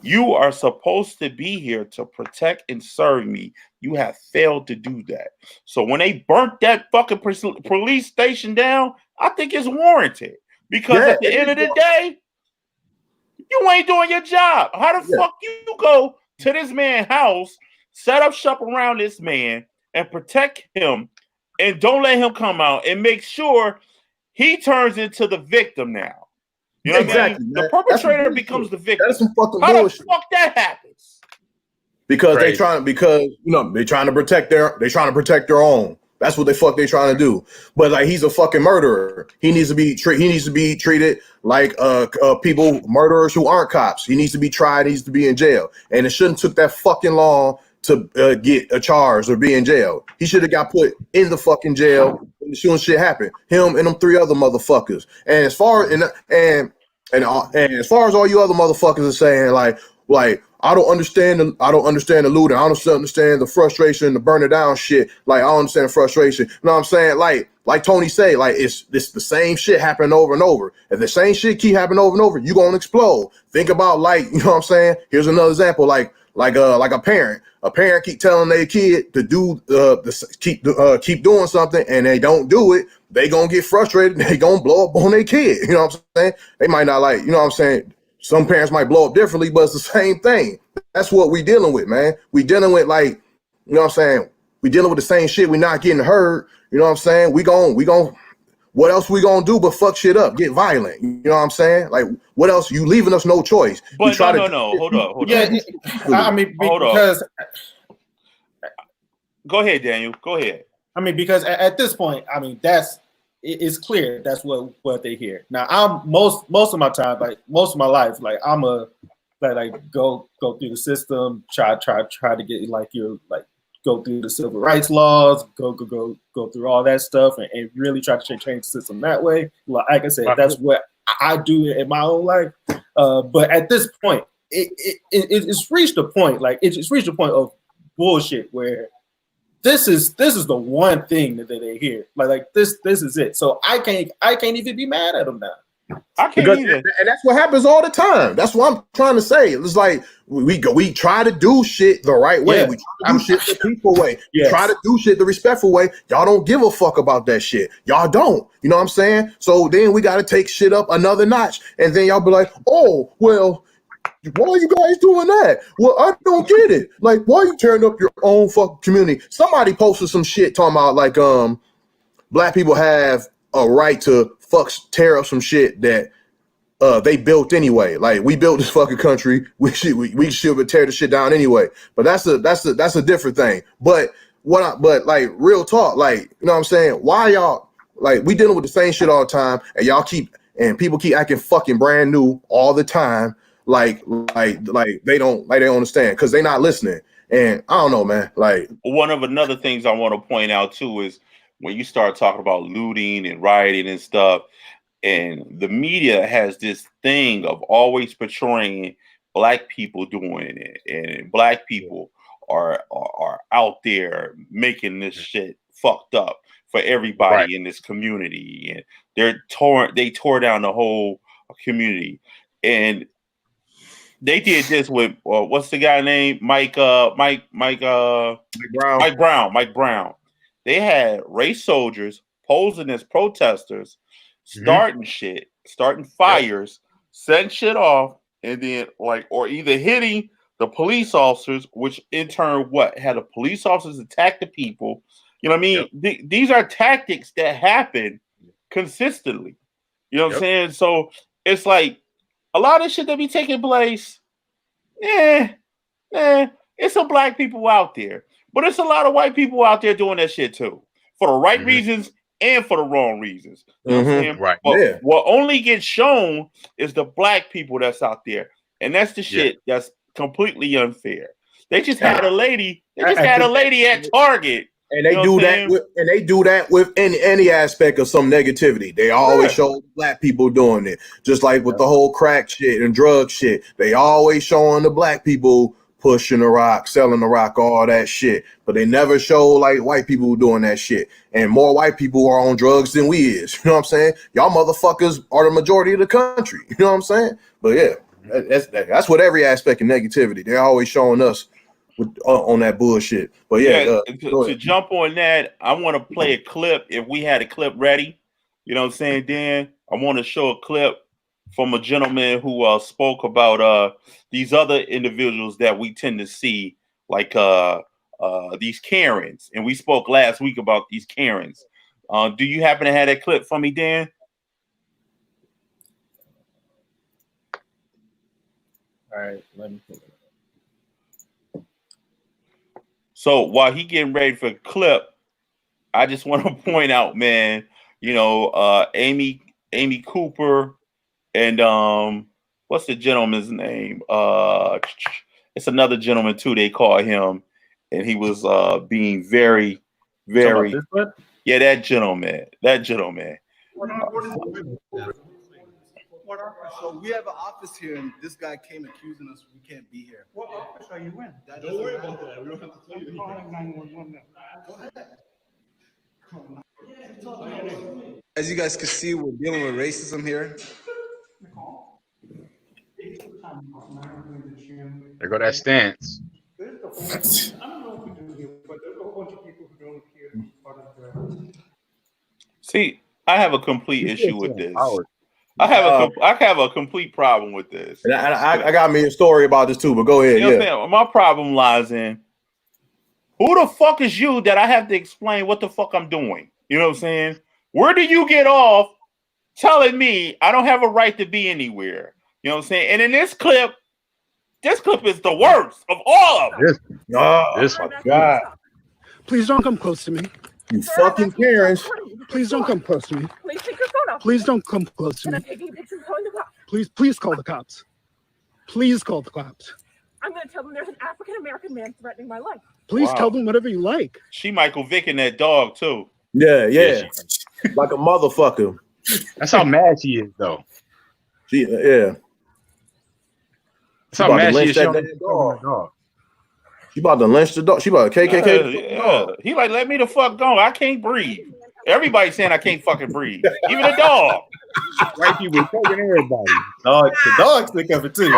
you are supposed to be here to protect and serve me. You have failed to do that. So when they burnt that fucking police station down, I think it's warranted. Because at the end of the day, you ain't doing your job. How the fuck you go to this man's house, set up shop around this man, and protect him, and don't let him come out and make sure he turns into the victim now? You know what I mean? The perpetrator becomes the victim. That's some fucking How bullshit. the fuck that happens? Because they're trying to protect their own. That's what they trying to do. But like, he's a fucking murderer. He needs to be treated like people, murderers who aren't cops. He needs to be tried. He needs to be in jail. And it shouldn't took that fucking long to get a charge or be in jail. He should have got put in the fucking jail when the shooting shit happened. Him and them 3 other motherfuckers. And as far as as far as all you other motherfuckers are saying, like I don't understand the looting. I don't understand the frustration, the burning down shit. Like, I don't understand the frustration. You know what I'm saying? Like Tony say, like, it's the same shit happening over and over. If the same shit keep happening over and over, you gonna explode. Think about, like, you know what I'm saying? Here's another example, like a parent. A parent keep telling their kid to do keep doing something, and they don't do it. They gonna get frustrated. They gonna blow up on their kid. You know what I'm saying? They might not like. You know what I'm saying? Some parents might blow up differently, but it's the same thing. That's what we dealing with, man. We dealing with, like, you know what I'm saying? We dealing with the same shit. We not getting hurt. You know what I'm saying? We gon' what else we gonna do but fuck shit up, get violent? You know what I'm saying? Like, what else? You leaving us no choice. But no. Hold on. Yeah, I mean, because go ahead, Daniel. Go ahead. I mean, because at this point, I mean, it's clear that's what they hear. Now, I'm most of my time, like most of my life, like I'm a like go through the system, try to get like go through the civil rights laws, go through all that stuff, and really try to change the system that way. Like I said, that's what I do in my own life. But at this point, it's reached a point, like it's reached a point of bullshit where this is the one thing that they hear. Like this is it. So I can't even be mad at them now. I can't either. And that's what happens all the time. That's what I'm trying to say. It's like we try to do shit the right way. Yes. We try to do shit the peaceful way. Yes. Try to do shit the respectful way. Y'all don't give a fuck about that shit. Y'all don't. You know what I'm saying? So then we got to take shit up another notch. And then y'all be like, oh, well, why are you guys doing that? Well, I don't get it. Like, why you tearing up your own fucking community? Somebody posted some shit talking about, like, black people have a right to tear up some shit that they built anyway. Like, we built this fucking country. We should tear the shit down anyway. But that's a different thing. But like, real talk, like, you know what I'm saying? Why y'all, like, we dealing with the same shit all the time, and people keep acting fucking brand new all the time. Like they don't understand because they not listening. And I don't know, man. Like, one of another things I want to point out too is when you start talking about looting and rioting and stuff, and the media has this thing of always portraying black people doing it, and black people are out there making this shit fucked up for everybody in this community, and they tore down the whole community. And they did this with what's the guy named Mike Brown. They had race soldiers posing as protesters, starting fires, setting shit off, and then or either hitting the police officers, which in turn had the police officers attack the people. You know what I mean? Yep. These are tactics that happen consistently. You know what I'm saying? So it's like a lot of shit that be taking place. It's some black people out there, but it's a lot of white people out there doing that shit too. for the right reasons and for the wrong reasons. You know what I'm saying? Right. But what only gets shown is the black people that's out there. And that's the shit that's completely unfair. They just had a lady. They just had a lady at Target. And they do that with any aspect of some negativity. They always show black people doing it. Just like with the whole crack shit and drug shit. They always showing the black people pushing the rock, selling the rock, all that shit. But they never show like white people doing that shit. And more white people are on drugs than we is. You know what I'm saying? Y'all motherfuckers are the majority of the country. You know what I'm saying? But yeah, that's what every aspect of negativity. They're always showing us on that bullshit. But to jump on that, I want to play a clip. If we had a clip ready, you know what I'm saying, Dan, I want to show a clip from a gentleman who spoke about these other individuals that we tend to see, like these Karens. And we spoke last week about these Karens. Do you happen to have that clip for me, Dan? All right, let me think. So while he getting ready for the clip, I just want to point out, man, you know, Amy Cooper and what's the gentleman's name? It's another gentleman too. They call him, and he was being very, very that gentleman. So we have an office here, and this guy came accusing us we can't be here. What office are you in? Don't worry about that. We don't have to tell you. Calling 911 now. As you guys can see, we're dealing with racism here. There go that stance. I don't know if we do here, but there's a whole bunch of people who don't appear part of the. See, I have a complete issue with this. I have a complete problem with this. And I got me a story about this too, but go ahead. You know my problem lies in who the fuck is you that I have to explain what the fuck I'm doing? You know what I'm saying? Where do you get off telling me I don't have a right to be anywhere? You know what I'm saying? And in this clip is the worst of all of them. This my God. Please don't come close to me. You fucking parents. Please don't come close to me. Please take your phone off. Please don't come close to me. Please call the cops. Please call the cops. I'm going to tell them there's an African American man threatening my life. Please tell them whatever you like. She Michael Vick and that dog too. Yeah. Like a motherfucker. That's how mad she is, though. That's how mad she is. She about to lynch the dog. She about to KKK. He like, let me the fuck go. I can't breathe. Everybody's saying I can't fucking breathe. Even the dog. White people taking everybody. The dogs think of it too.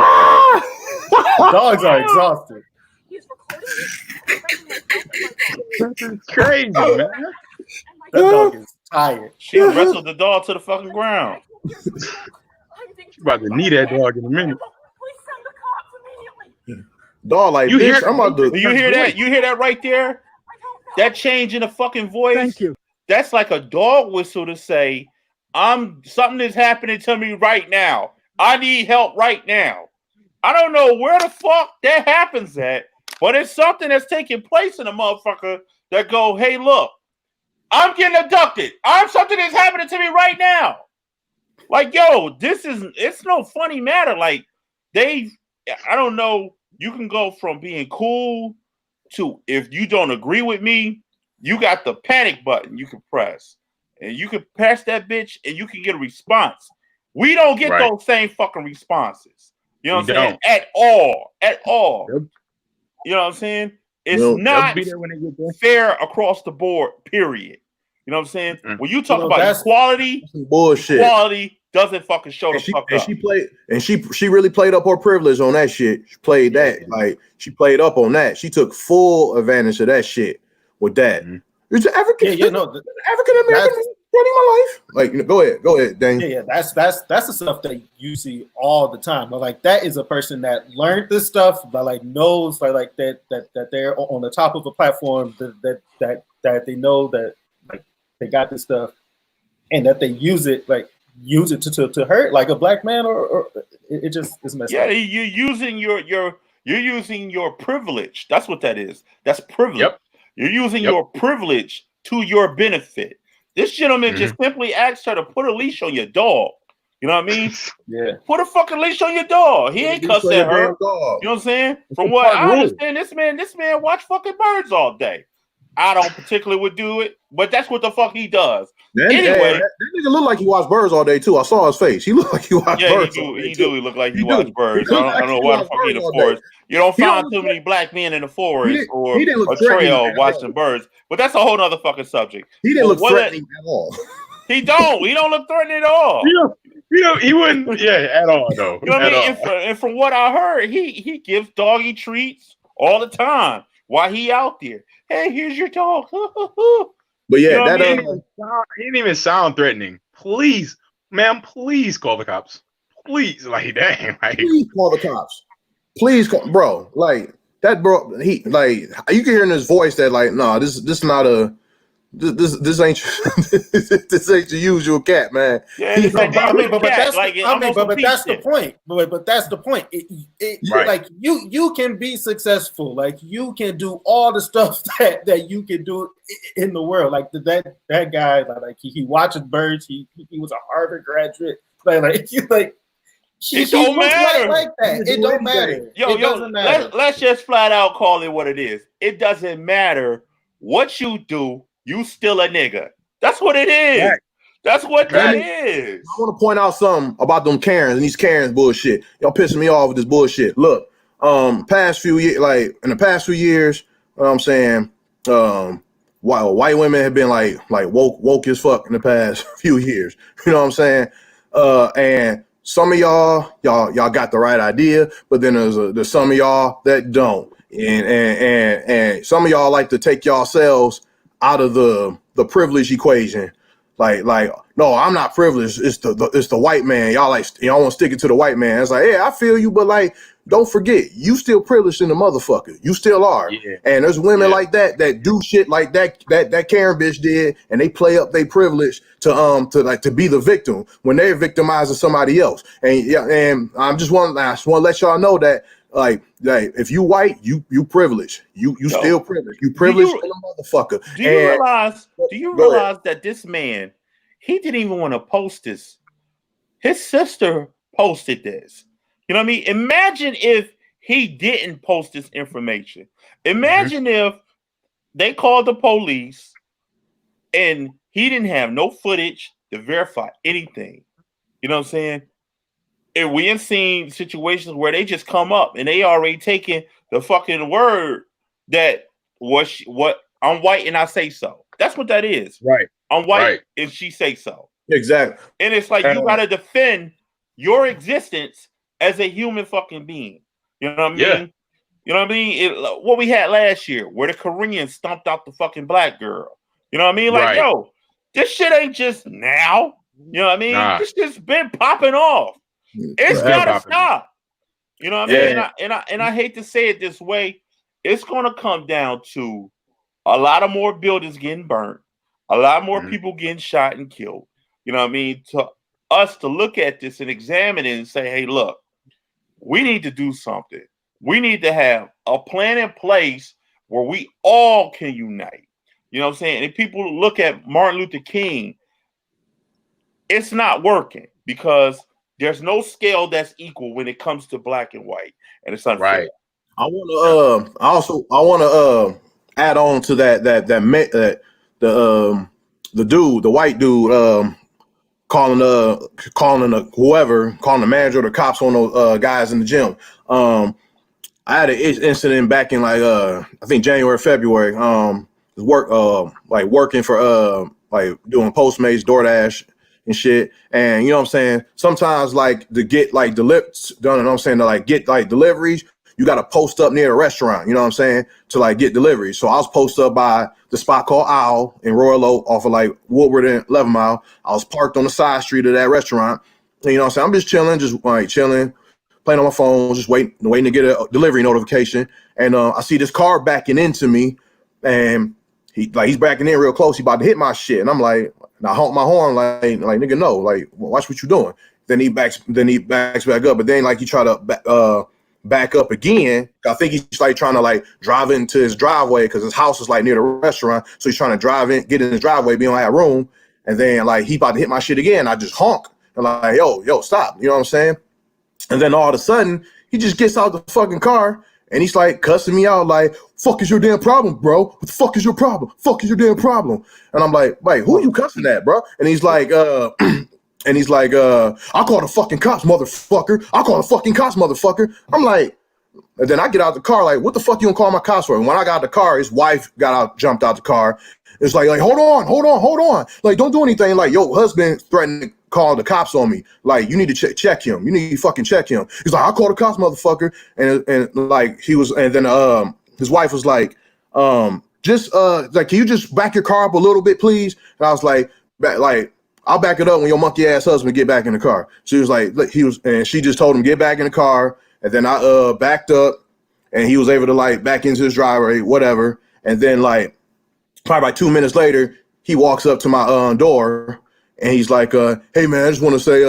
Dogs are exhausted. He's recording That's crazy, man. That dog is tired. She wrestled the dog to the fucking ground. She about to knee that dog in a minute. Please send the cops immediately. Dog, like, you bitch, hear, I'm about to. You hear that? You hear that right there? That change in the fucking voice. Thank you. That's like a dog whistle to say, something is happening to me right now. I need help right now. I don't know where the fuck that happens at, but it's something that's taking place in a motherfucker that go, hey, look, I'm getting abducted. Something is happening to me right now. Like, yo, it's no funny matter. Like, I don't know. You can go from being cool to, if you don't agree with me, you got the panic button you can press. And you can press that bitch and you can get a response. We don't get those same fucking responses. You know what I'm saying? At all. Yep. You know what I'm saying? It's not fair across the board, period. You know what I'm saying? When you talk about equality, bullshit. Equality doesn't fucking show the fuck up. She really played up her privilege on that shit. She played that. Like, she played up on that. She took full advantage of that shit with that. It's African American running my life. Like, go ahead, Dane. Yeah, that's the stuff that you see all the time. But like, that is a person that learned this stuff, but like knows like that they're on the top of a platform that they know that like they got this stuff, and that they use it to hurt like a black man, or it just is messed up. Yeah, you're using your privilege. That's what that is. That's privilege. Yep. You're using your privilege to your benefit. This gentleman just simply asked her to put a leash on your dog. You know what I mean? Yeah. Put a fucking leash on your dog. He ain't cussing at her. You know what I'm saying? From what I understand, this man watch fucking birds all day. I don't particularly would do it, but that's what the fuck he does. Anyway, that nigga look like he watched birds all day too. I saw his face. He looked like he watched birds. He do look like he watched birds. I don't know why the fuck he in the forest. You don't find too many black men in the forest or a trail watching birds. But that's a whole nother fucking subject. He didn't look threatening at all. He don't look threatening at all. He wouldn't, at all though. You know what I mean? And from what I heard, he gives doggy treats all the time while he out there. Hey, here's your dog. But yeah, that he didn't even sound threatening. Please, ma'am, please call the cops. Please, like damn, like please call the cops. Please call, bro. Like that, bro. He like you can hear in his voice that like, no, this not a. This ain't this ain't your usual cat, man. Yeah, but that's the point. But that's the point. Right. Like you can be successful. Like you can do all the stuff that you can do in the world. Like that guy, like he watches birds. He was a Harvard graduate. It don't matter. Like that. It don't matter. It doesn't matter. Let's just flat out call it what it is. It doesn't matter what you do. You still a nigga. That's what it is. Right. That's what that is. I want to point out something about them Karens and these Karens bullshit. Y'all pissing me off with this bullshit. Look, in the past few years, you know what I'm saying, white women have been like woke as fuck in the past few years. You know what I'm saying? And some of y'all got the right idea, but then there's some of y'all that don't. And some of y'all like to take yourselves out of the privilege equation, like no, I'm not privileged. It's the white man. Y'all want to stick it to the white man. It's like, yeah, I feel you, but like, don't forget, you still privileged in the motherfucker. You still are. Yeah. And there's women like that do shit like that Karen bitch did, and they play up their privilege to be the victim when they're victimizing somebody else. And I just want to let y'all know that. Like if you white, you privileged. You still privileged. You privileged in a motherfucker. Do you realize that this man, he didn't even want to post this. His sister posted this. You know what I mean? Imagine if he didn't post this information. Imagine if they called the police and he didn't have no footage to verify anything. You know what I'm saying? And we have seen situations where they just come up and they already taken the fucking word that what I'm white and I say so. That's what that is. Right. I'm white and she say so. Exactly. And it's like you gotta defend your existence as a human fucking being. You know what I mean? Yeah. You know what I mean? What we had last year, where the Koreans stomped out the fucking black girl. You know what I mean? Like, yo, this shit ain't just now. You know what I mean? Nah. This just been popping off. It's gotta stop. You know what I mean? And I hate to say it this way, it's gonna come down to a lot of more buildings getting burnt, a lot more people getting shot and killed. You know what I mean? To us to look at this and examine it and say, hey, look, we need to do something. We need to have a plan in place where we all can unite. You know what I'm saying? And people look at Martin Luther King, it's not working because there's no scale that's equal when it comes to black and white, and it's unfair. Right. I want to add on to the white dude calling the manager or the cops on those guys in the gym. I had an incident back in I think January, February. Working for doing Postmates, DoorDash and shit. And you know what I'm saying? Sometimes to get deliveries, you got to post up near a restaurant, you know what I'm saying? To get deliveries. So I was posted up by the spot called Owl in Royal Oak off of Woodward and 11 Mile. I was parked on the side street of that restaurant. And, you know what I'm saying? I'm just chilling, playing on my phone, just waiting to get a delivery notification. And I see this car backing into me, and he's backing in real close. He about to hit my shit. And I'm like, and I honk my horn nigga, no, watch what you doing. Then he backs back up. But then he try to back up again. I think he's like trying to like drive into his driveway because his house is like near the restaurant. So he's trying to drive in, get in his driveway, be on that room. And then like he about to hit my shit again. I just honk and like, yo, stop. You know what I'm saying? And then all of a sudden he just gets out the fucking car and he's like cussing me out like, fuck is your damn problem, bro? What the fuck is your problem? Fuck is your damn problem? And I'm like, wait, who are you cussing at, bro? And he's like, I'll call the fucking cops, motherfucker. I'll call the fucking cops, motherfucker. I'm like, and then I get out the car, like, what the fuck you gonna call my cops for? And when I got out the car, his wife jumped out the car. It's like, hold on. Like, don't do anything. Like, your husband threatened to call the cops on me. Like, you need to check him. You need to fucking check him. He's like, I'll call the cops, motherfucker. And like, and then his wife was like, like, can you just back your car up a little bit, please? And I was like, I'll back it up when your monkey ass husband get back in the car. She was like, and she just told him get back in the car. And then I backed up, and he was able to like back into his driveway, whatever. And then like probably like 2 minutes later, he walks up to my door, and he's like, "Hey man, I just want to say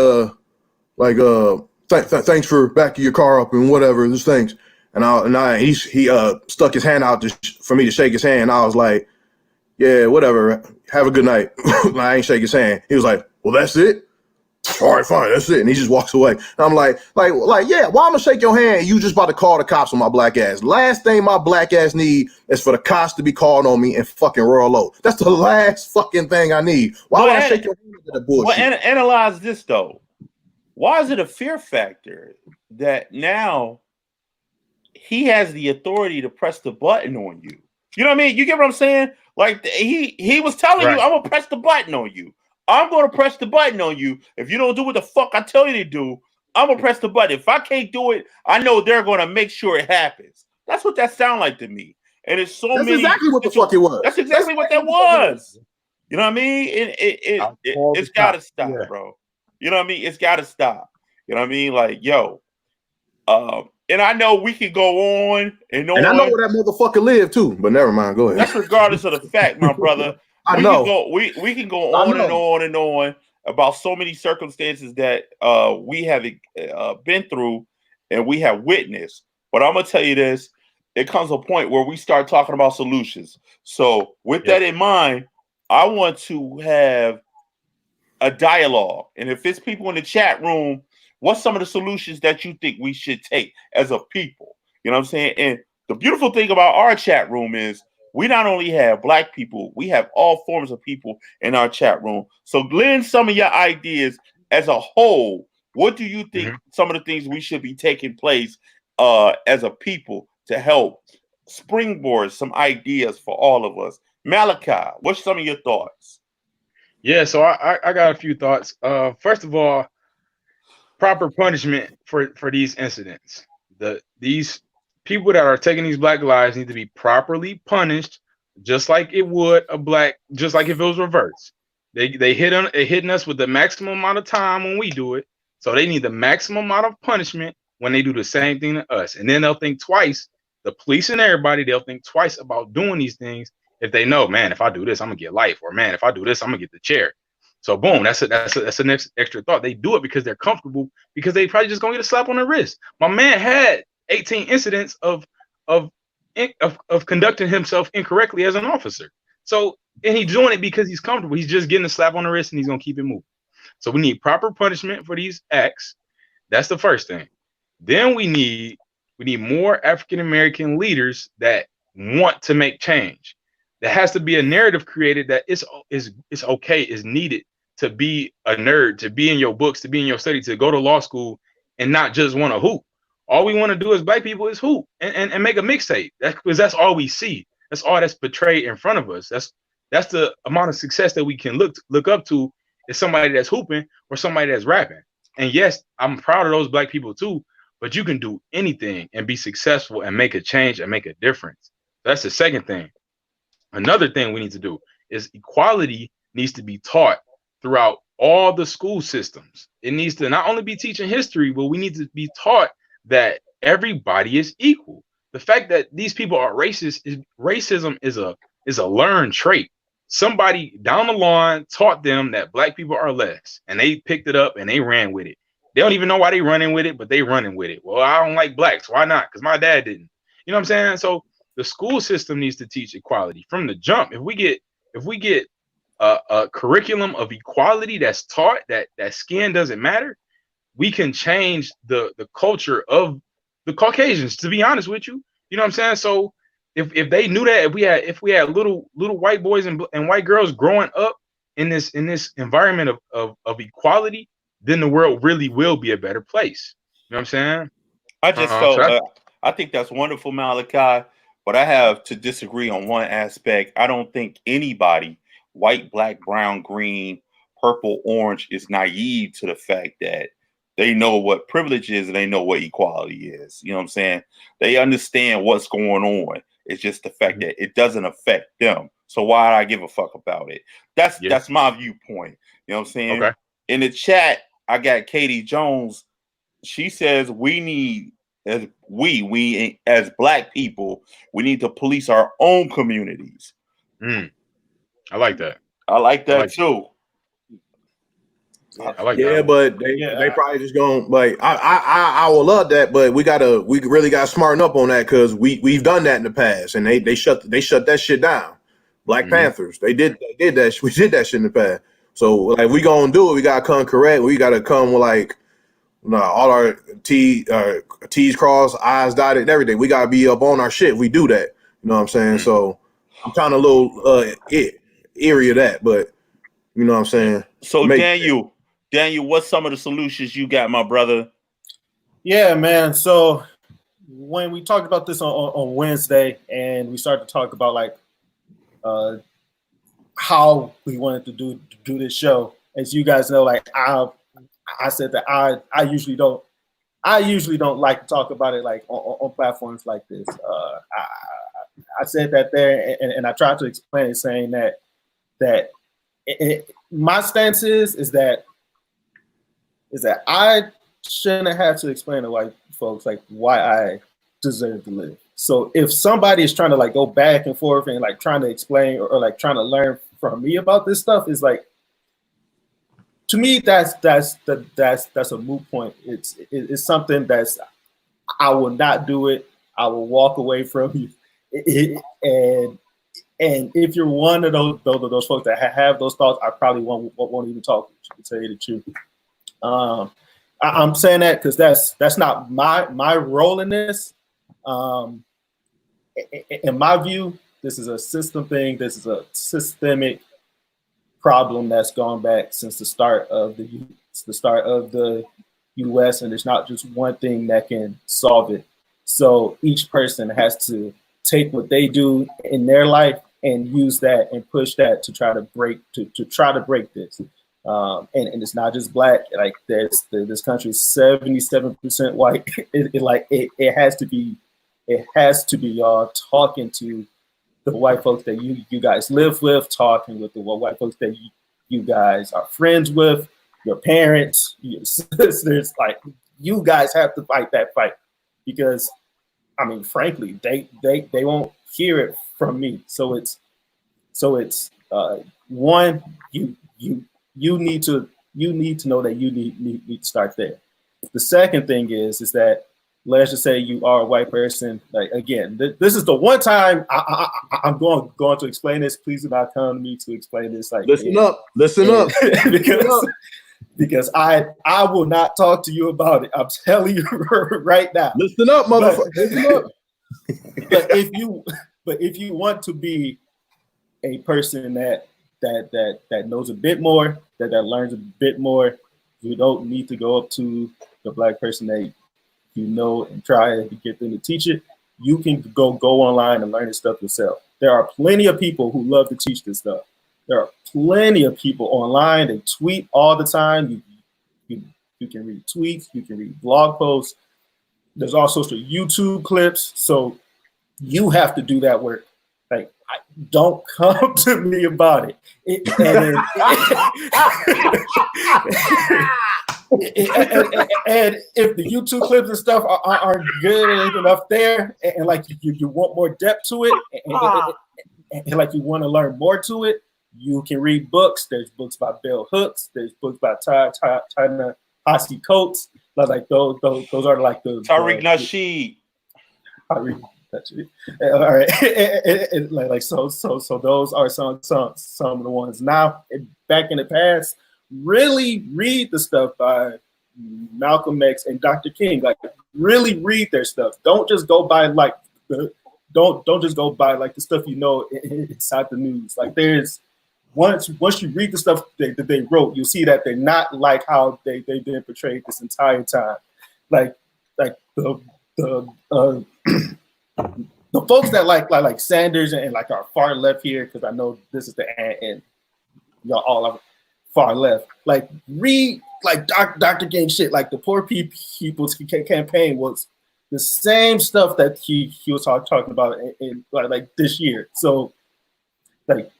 thanks for backing your car up and whatever. This things." And he stuck his hand out for me to shake his hand. I was like, yeah, whatever. Have a good night. I ain't shake his hand. He was like, well, that's it? All right, fine, that's it. And he just walks away. And I'm like, yeah, why I'm gonna shake your hand? You just about to call the cops on my black ass. Last thing my black ass need is for the cops to be called on me and fucking roll low. That's the last fucking thing I need. Why would I shake your hand to the bullshit? Well, analyze this though. Why is it a fear factor that now he has the authority to press the button on you? You know what I mean? You get what I'm saying? Like he was telling you, I'm gonna press the button on you. I'm gonna press the button on you. If you don't do what the fuck I tell you to do, I'm gonna press the button. If I can't do it, I know they're gonna make sure it happes. That's what that sounds like to me. And it's so That's many. exactly what the fuck it was. That's exactly what that was. You know what I mean? It's gotta stop, bro. You know what I mean? It's gotta stop. You know what I mean? Like, yo, and I know we can go on and on. And I know where that motherfucker live too, but never mind. Go ahead. That's regardless of the fact, my brother. I know. We can go on and on and on about so many circumstances that we have been through and we have witnessed. But I'm gonna tell you this: it comes a point where we start talking about solutions. So, with that in mind, I want to have a dialogue, and if it's people in the chat room, what's some of the solutions that you think we should take as a people? You know what I'm saying? And the beautiful thing about our chat room is we not only have Black people, we have all forms of people in our chat room. So lend some of your ideas as a whole. What do you think some of the things we should be taking place as a people to help springboard some ideas for all of us? Malachi, what's some of your thoughts? Yeah, so I got a few thoughts. First of all, proper punishment for these incidents. These people that are taking these Black lives need to be properly punished, just like it would just like if it was reversed. They hitting us with the maximum amount of time when we do it, so they need the maximum amount of punishment when they do the same thing to us. And then they'll think twice. The police and everybody, they'll think twice about doing these things if they know, man, if I do this, I'm gonna get life, or man, if I do this, I'm gonna get the chair. So boom, that's the next extra thought. They do it because they're comfortable, because they probably just gonna get a slap on the wrist. My man had 18 incidents of conducting himself incorrectly as an officer. So, and he's doing it because he's comfortable. He's just getting a slap on the wrist and he's gonna keep it moving. So we need proper punishment for these acts. That's the first thing. Then we need more African American leaders that want to make change. There has to be a narrative created that it's okay, is needed to be a nerd, to be in your books, to be in your study, to go to law school and not just want to hoop. All we want to do as Black people is hoop and make a mixtape. Because that's all we see. That's all that's portrayed in front of us. That's the amount of success that we can look up to, is somebody that's hooping or somebody that's rapping. And yes, I'm proud of those Black people too, but you can do anything and be successful and make a change and make a difference. That's the second thing. Another thing we need to do is equality needs to be taught throughout all the school systems. It needs to not only be teaching history, but we need to be taught that everybody is equal. The fact that these people are racist, racism is a learned trait. Somebody down the line taught them that Black people are less, and they picked it up and they ran with it. They don't even know why they running with it, but they running with it. Well, I don't like blacks. Why not? Because my dad didn't. You know what I'm saying? So the school system needs to teach equality from the jump. If we get a curriculum of equality that's taught, that skin doesn't matter, we can change the culture of the Caucasians, to be honest with you. You know what I'm saying? So if they knew that, if we had little white boys and white girls growing up in this environment of equality, then the world really will be a better place. You know what I'm saying? I just felt I think that's wonderful, Malachi, but I have to disagree on one aspect. I don't think anybody, white, black, brown, green, purple, orange, is naive to the fact that they know what privilege is and they know what equality is. You know what I'm saying? They understand what's going on. It's just the fact that it doesn't affect them. So why do I give a fuck about it? That's my viewpoint. You know what I'm saying? Okay. In the chat, I got Katie Jones. She says we need, as black people, we need to police our own communities. I like that. I like that too. I like yeah, that. But they probably just gonna like I will love that, but we really gotta smarten up on that because we've done that in the past and they shut that shit down. Black Panthers, they did that. We did that shit in the past. So like we gonna do it, we gotta come correct. We gotta come with like all our T's crossed, I's dotted, and everything. We gotta be up on our shit. We do that. You know what I'm saying? So I'm kind of a little eerie of that, but you know what I'm saying. So Daniel, what's some of the solutions you got, my brother? Yeah, man. So when we talked about this on Wednesday, and we started to talk about like how we wanted to do this show, as you guys know, like I said that I usually don't like to talk about it like on platforms like this. I said that there, and I tried to explain it, saying that my stance is that I shouldn't have to explain to white folks like why I deserve to live. So if somebody is trying to like go back and forth and like trying to explain or like trying to learn from me about this stuff, is like, to me that's a moot point. It's something that's, I will not do it. I will walk away from you. And if you're one of those folks that have those thoughts, I probably won't even talk to tell you the truth. I'm saying that because that's not my role in this. In my view, this is a system thing. This is a systemic problem that's gone back since the start of the U.S. and there's not just one thing that can solve it. So each person has to take what they do in their life and use that and push that to try to break this. And it's not just black. Like this country is 77% white. It has to be y'all talking to the white folks that you guys live with, talking with the white folks that you guys are friends with, your parents, your sisters. Like, you guys have to fight that fight, because I mean, frankly, they won't hear it from me. So it's one, you need to know that you need to start there. The second thing is that, let's just say you are a white person. Like, again, this is the one time I'm going to explain this. Please do not come to me to explain this. Like, listen up, because I will not talk to you about it. I'm telling you right now. Listen up, motherfucker. Listen up. But if you want to be a person that knows a bit more, that learns a bit more, you don't need to go up to the black person that you know and try to get them to teach it. You can go online and learn this stuff yourself. There are plenty of people who love to teach this stuff. There are plenty of people online. They tweet all the time. You can read tweets. You can read blog posts. There's all sorts of YouTube clips. So you have to do that work. Like, don't come to me about it. And if the YouTube clips and stuff aren't good enough there, and like you want more depth to it, and like you want to learn more to it, you can read books. There's books by Bell Hooks. There's books by posse coats. Like those are like the Tariq Nasheed. Tariq. All right, like so those are some of the ones. Now, back in the past, really read the stuff by Malcolm X and Dr. King. Like, really read their stuff. Don't just go by like don't just go by like the stuff you know inside the news. Like, there's once you read the stuff that they wrote, you'll see that they're not like how they've been portrayed this entire time. Like the folks that like Sanders and like our far left here, because I know this is the and y'all all are far left. Like, read like Dr. King shit. Like, the Poor People's Campaign was the same stuff that he was talking about in like this year. So like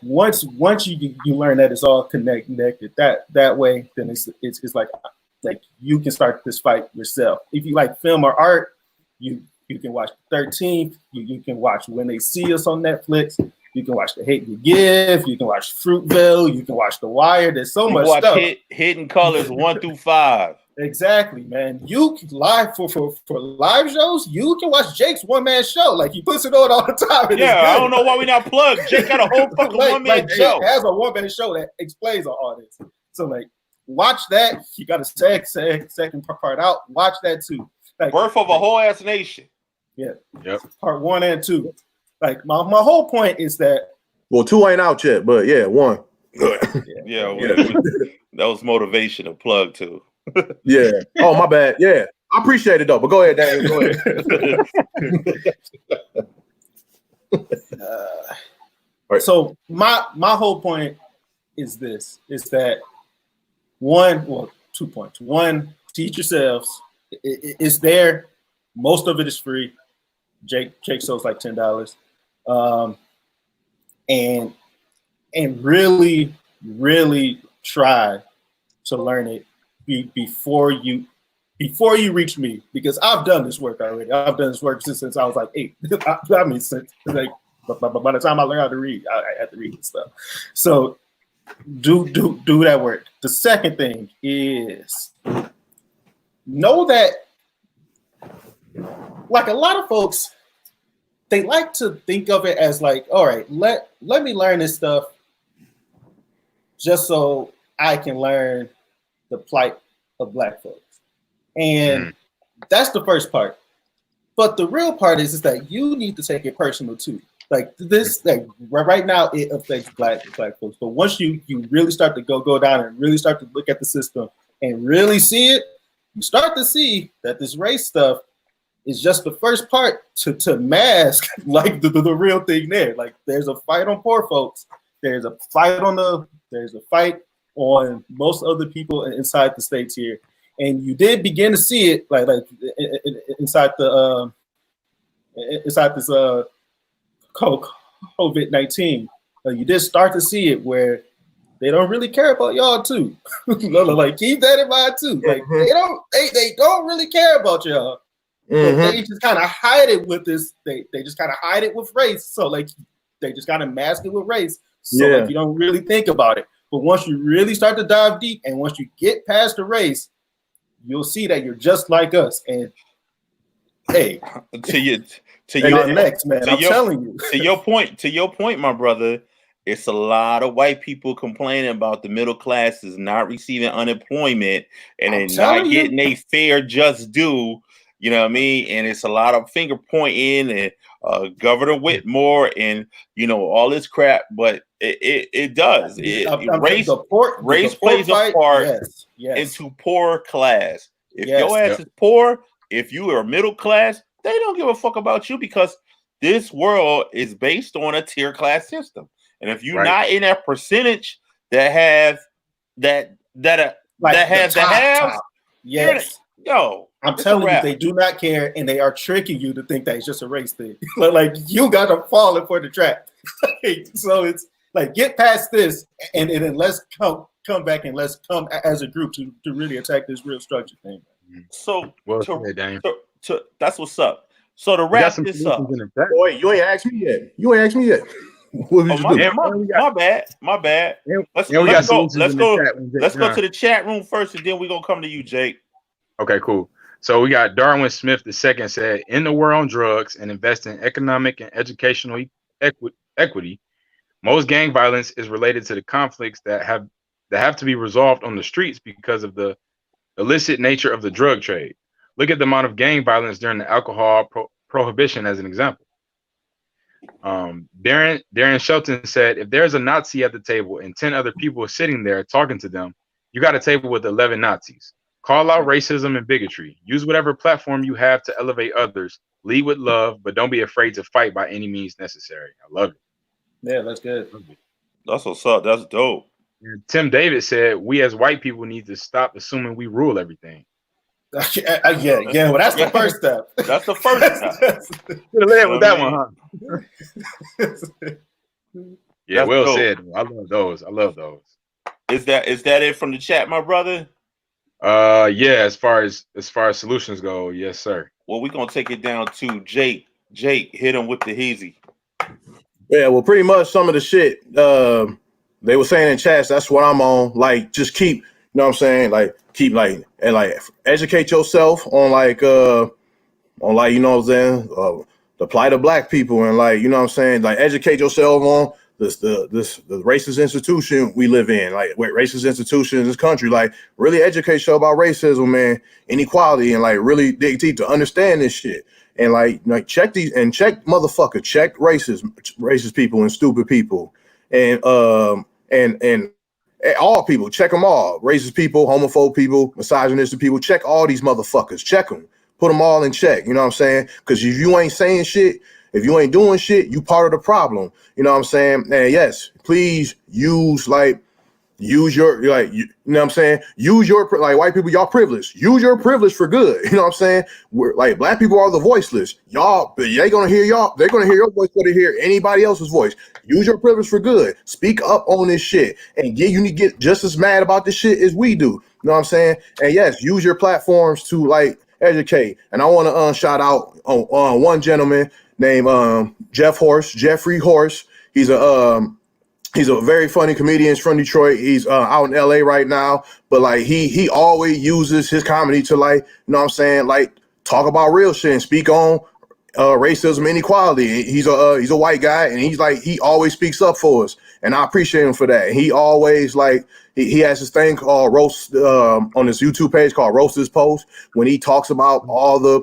once you learn that it's all connected that way, then it's like you can start this fight yourself. If you like film or art, you can watch The 13th. You can watch When They See Us on Netflix. You can watch The Hate You Give. You can watch Fruitvale. You can watch The Wire. There's so much stuff. Hidden Colors 1 through 5. Exactly, man. You can live for live shows. You can watch Jake's one-man show. Like, he puts it on all the time. Yeah, I don't know why we not plugged. Jake got a whole fucking one-man show. Jake has a one-man show that explains all this. So, like, watch that. You got a second part out. Watch that too. Like, Birth of a Whole Ass Nation. Yeah. Yep. Part 1 and 2. Like, my whole point is that. Well, 2 ain't out yet, but yeah, 1. Yeah. That was motivational plug too. Yeah. Oh, my bad. Yeah. I appreciate it though, but go ahead, Daniel. Go ahead. So my whole point is this: is that 2 points. 1, teach yourselves. It's there. Most of it is free. Jake sells like $10. And really try to learn it before you reach me, because I've done this work already. I've done this work since I was like 8. I mean, since like by the time I learned how to read, I had to read and stuff. So do that work. The second thing is know that, like, a lot of folks, they like to think of it as like, all right, let me learn this stuff just so I can learn the plight of Black folks. And that's the first part. But the real part is that you need to take it personal too. Like, this, like, right now it affects black folks. But once you really start to go down and really start to look at the system and really see it, you start to see that this race stuff is just the first part to mask like the real thing there. Like, there's a fight on poor folks. There's a fight on most other people inside the states here. And you did begin to see it like inside this COVID-19. You did start to see it where they don't really care about y'all too. Like, keep that in mind too. Like, they don't really care about y'all. But they just kind of hide it with this. They just kind of hide it with race. So, like, they just kind of mask it with race. So like, you don't really think about it. But once you really start to dive deep, and once you get past the race, you'll see that you're just like us. And hey, to your next, man. I'm telling you. To your point, my brother. It's a lot of white people complaining about the middle class is not receiving unemployment and they're not getting a fair just due. You know what I mean? And it's a lot of finger pointing and Governor Whitmore and, you know, all this crap. But it does. Race plays a part into poor class. If your ass is poor, if you are middle class, they don't give a fuck about you, because this world is based on a tier class system. And if you're not in that percentage that have the haves, yo, I'm telling you, they do not care, and they are tricking you to think that it's just a race thing. Like, you got to fall for the trap. So it's like, get past this, and then let's come back and let's come as a group to really attack this real structure thing. So, that's what's up. So to wrap this up, boy, you ain't asked me yet. What did you do? My bad. Let's we got solutions in the chat. Let's go to the chat room first, and then we're gonna come to you, Jake. Okay, cool. So we got Darwin Smith II said, "In the war on drugs and invest in economic and educational equity. Most gang violence is related to the conflicts that have to be resolved on the streets because of the illicit nature of the drug trade. Look at the amount of gang violence during the alcohol prohibition as an example." Darren Shelton said, "If there's a Nazi at the table and 10 other people are sitting there talking to them, you got a table with 11 Nazis. Call out racism and bigotry. Use whatever platform you have to elevate others. Lead with love, but don't be afraid to fight by any means necessary." I love it. Yeah, that's good. That's what's up. That's dope. And Tim David said, "We as white people need to stop assuming we rule everything." Yeah. Well, that's the first step. That's the first step. Should have led with that one, huh? Yeah, That's well dope. said. I love those. Is that it from the chat, my brother? Yeah, as far as solutions go, yes, sir. Well, we're gonna take it down to Jake. Jake, hit him with the heezy. Yeah, well, pretty much some of the shit they were saying in chats, that's what I'm on. Like, just keep, you know what I'm saying? Like, keep and educate yourself on you know what I'm saying, the plight of black people, and you know what I'm saying, educate yourself on the racist institution we live in, racist institution in this country. Really educate yourself about racism, man, inequality, and really dig deep to understand this shit. And check check racist people and stupid people, and all people, check them all. Racist people, homophobe people, misogynistic people, check all these motherfuckers. Check them. Put them all in check. You know what I'm saying? Because if you ain't saying shit, if you ain't doing shit, you part of the problem. You know what I'm saying? And yes, please use your, you know what I'm saying? Use your, white people, y'all privilege. Use your privilege for good. You know what I'm saying? We're black people are the voiceless. Y'all, they're going to hear y'all. They're going to hear your voice before they hear anybody else's voice. Use your privilege for good. Speak up on this shit. And you need to get just as mad about this shit as we do. You know what I'm saying? And yes, use your platforms to educate. And I want to shout out on one gentleman named Jeffrey Horse. He's a very funny comedian. He's from Detroit. He's out in LA right now. But he always uses his comedy to you know what I'm saying, talk about real shit and speak on racism, inequality. He's a white guy, and he always speaks up for us, and I appreciate him for that. He always he has this thing called roast on his YouTube page called Roast His Post, when he talks about all the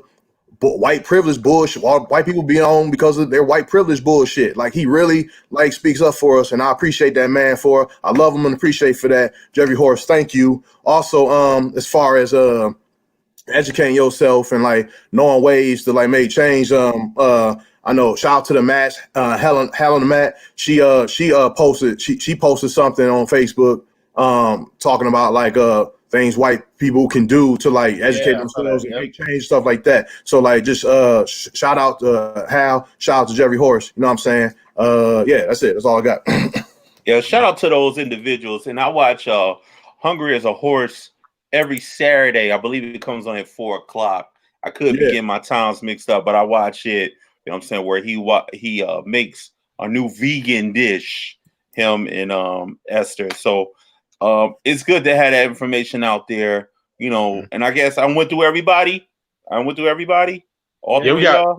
white privilege bullshit, all white people being on because of their white privilege bullshit. He really speaks up for us, and I appreciate that man I love him and appreciate for that. Jeffrey Horse, thank you. Also, as far as educating yourself and knowing ways to make change, I know, shout out to the match, Helen the Matt. She posted something on Facebook talking about things white people can do to educate themselves and make change, stuff like that. So just shout out to Hal, shout out to Jeffrey Horse. You know what I'm saying? Yeah, that's it. That's all I got. Yeah, shout out to those individuals. And I watch Hungry as a Horse every Saturday. I believe it comes on at 4:00. I could be getting my times mixed up, but I watch it. You know what I'm saying? Where he makes a new vegan dish, him and Esther. So it's good to have that information out there, you know. And I guess I went through everybody. All we got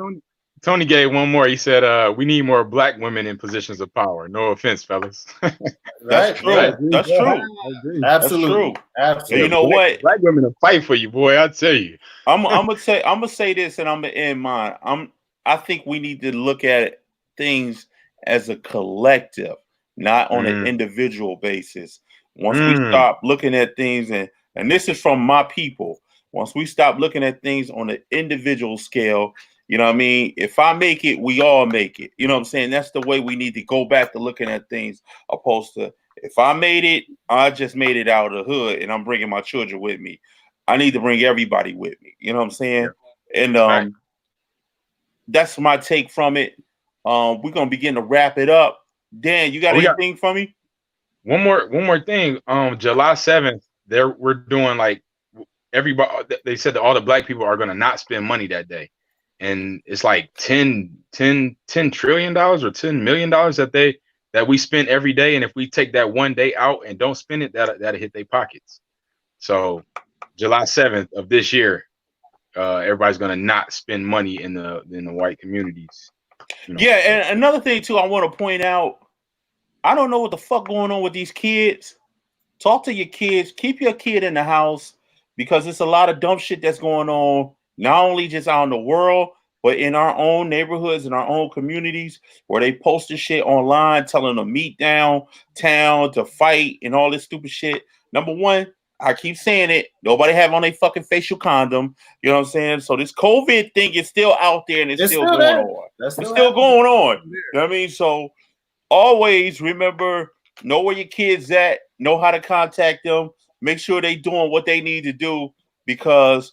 Tony gave one more. He said, "We need more black women in positions of power." No offense, fellas. That's true. Right. That's true. Absolutely. That's true. Absolutely. And you know what? Black women will fight for you, boy. I tell you. I'm gonna say this, and I'm gonna end mine. I think we need to look at things as a collective, not on an individual basis. Once we stop looking at things, and this is from my people, once we stop looking at things on an individual scale, you know what I mean? If I make it, we all make it. You know what I'm saying? That's the way we need to go back to looking at things, opposed to, if I made it, I just made it out of the hood and I'm bringing my children with me. I need to bring everybody with me. You know what I'm saying? Yeah. And that's my take from it. We're going to begin to wrap it up. Dan, you got anything for me? One more thing. July 7th, we're doing everybody. They said that all the black people are going to not spend money that day, and it's like $10 trillion or $10 million that we spend every day. And if we take that one day out and don't spend it, that'll hit their pockets. So July 7th of this year, everybody's gonna not spend money in the white communities. You know? Yeah, and another thing too, I want to point out, I don't know what the fuck going on with these kids. Talk to your kids, keep your kid in the house, because it's a lot of dumb shit that's going on, not only just out in the world, but in our own neighborhoods, in our own communities, where they posted shit online telling them to meet downtown to fight and all this stupid shit. Number one, I keep saying it, nobody have on a fucking facial condom. You know what I'm saying? So this COVID thing is still out there and it's still going on. It's still going on. You know what I mean? So always remember, know where your kids at, know how to contact them, make sure they doing what they need to do, because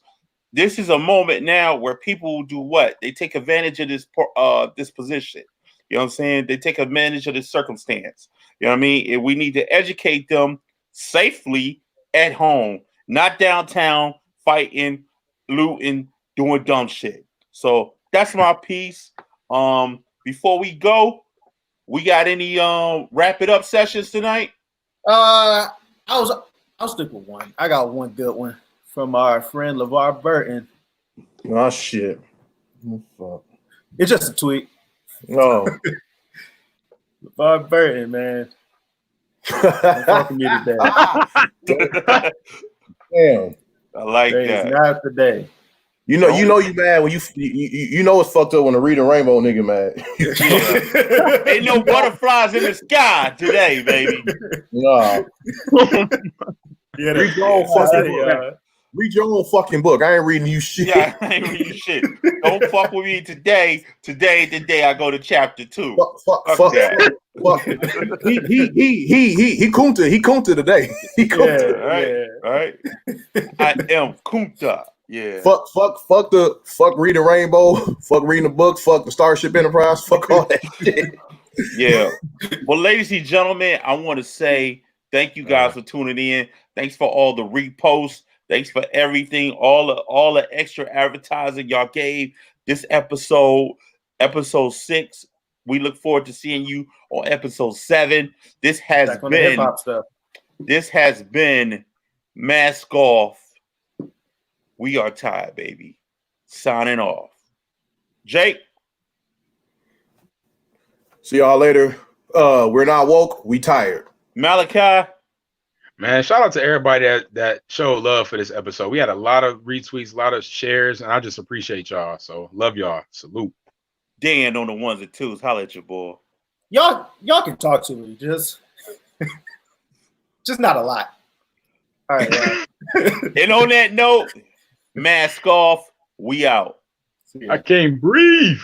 this is a moment now where people do what? They take advantage of this position. You know what I'm saying? They take advantage of this circumstance. You know what I mean? And we need to educate them safely at home, not downtown fighting, looting, doing dumb shit. So that's my piece. Before we go, we got any wrap it up sessions tonight? I'll stick with one. I got one good one from our friend LeVar Burton. Oh shit. Oh, fuck. It's just a tweet. No. LeVar Burton, man. Fucking me today. Damn. I like Today that. is not the day. You know you mad when you know it's fucked up when the Reading Rainbow nigga mad. Yeah. Ain't no butterflies in the sky today, baby. Nah. Yeah, Read your own fucking book. Read your own fucking book. I ain't reading you shit. Yeah, I ain't reading shit. Don't fuck with me today. Today is the day I go to chapter 2. Fuck that. Fuck. He kunta today. He kunta. All right. I am kunta. Yeah. Fuck reading Rainbow. Fuck reading the book. Fuck the Starship Enterprise. Fuck all that shit. Yeah. Well, ladies and gentlemen, I want to say thank you guys for tuning in. Thanks for all the reposts. Thanks for everything. All the extra advertising y'all gave this episode 6. We look forward to seeing you on episode 7. This has been Mask Off. We are tired, baby. Signing off. Jake. See y'all later. We're not woke. We tired. Malachi. Man, shout out to everybody that showed love for this episode. We had a lot of retweets, a lot of shares, and I just appreciate y'all. So love y'all. Salute. Dan on the ones and twos. Holla at your boy. Y'all can talk to me. Just not a lot. All right. And on that note, Mask Off. We out. I can't breathe.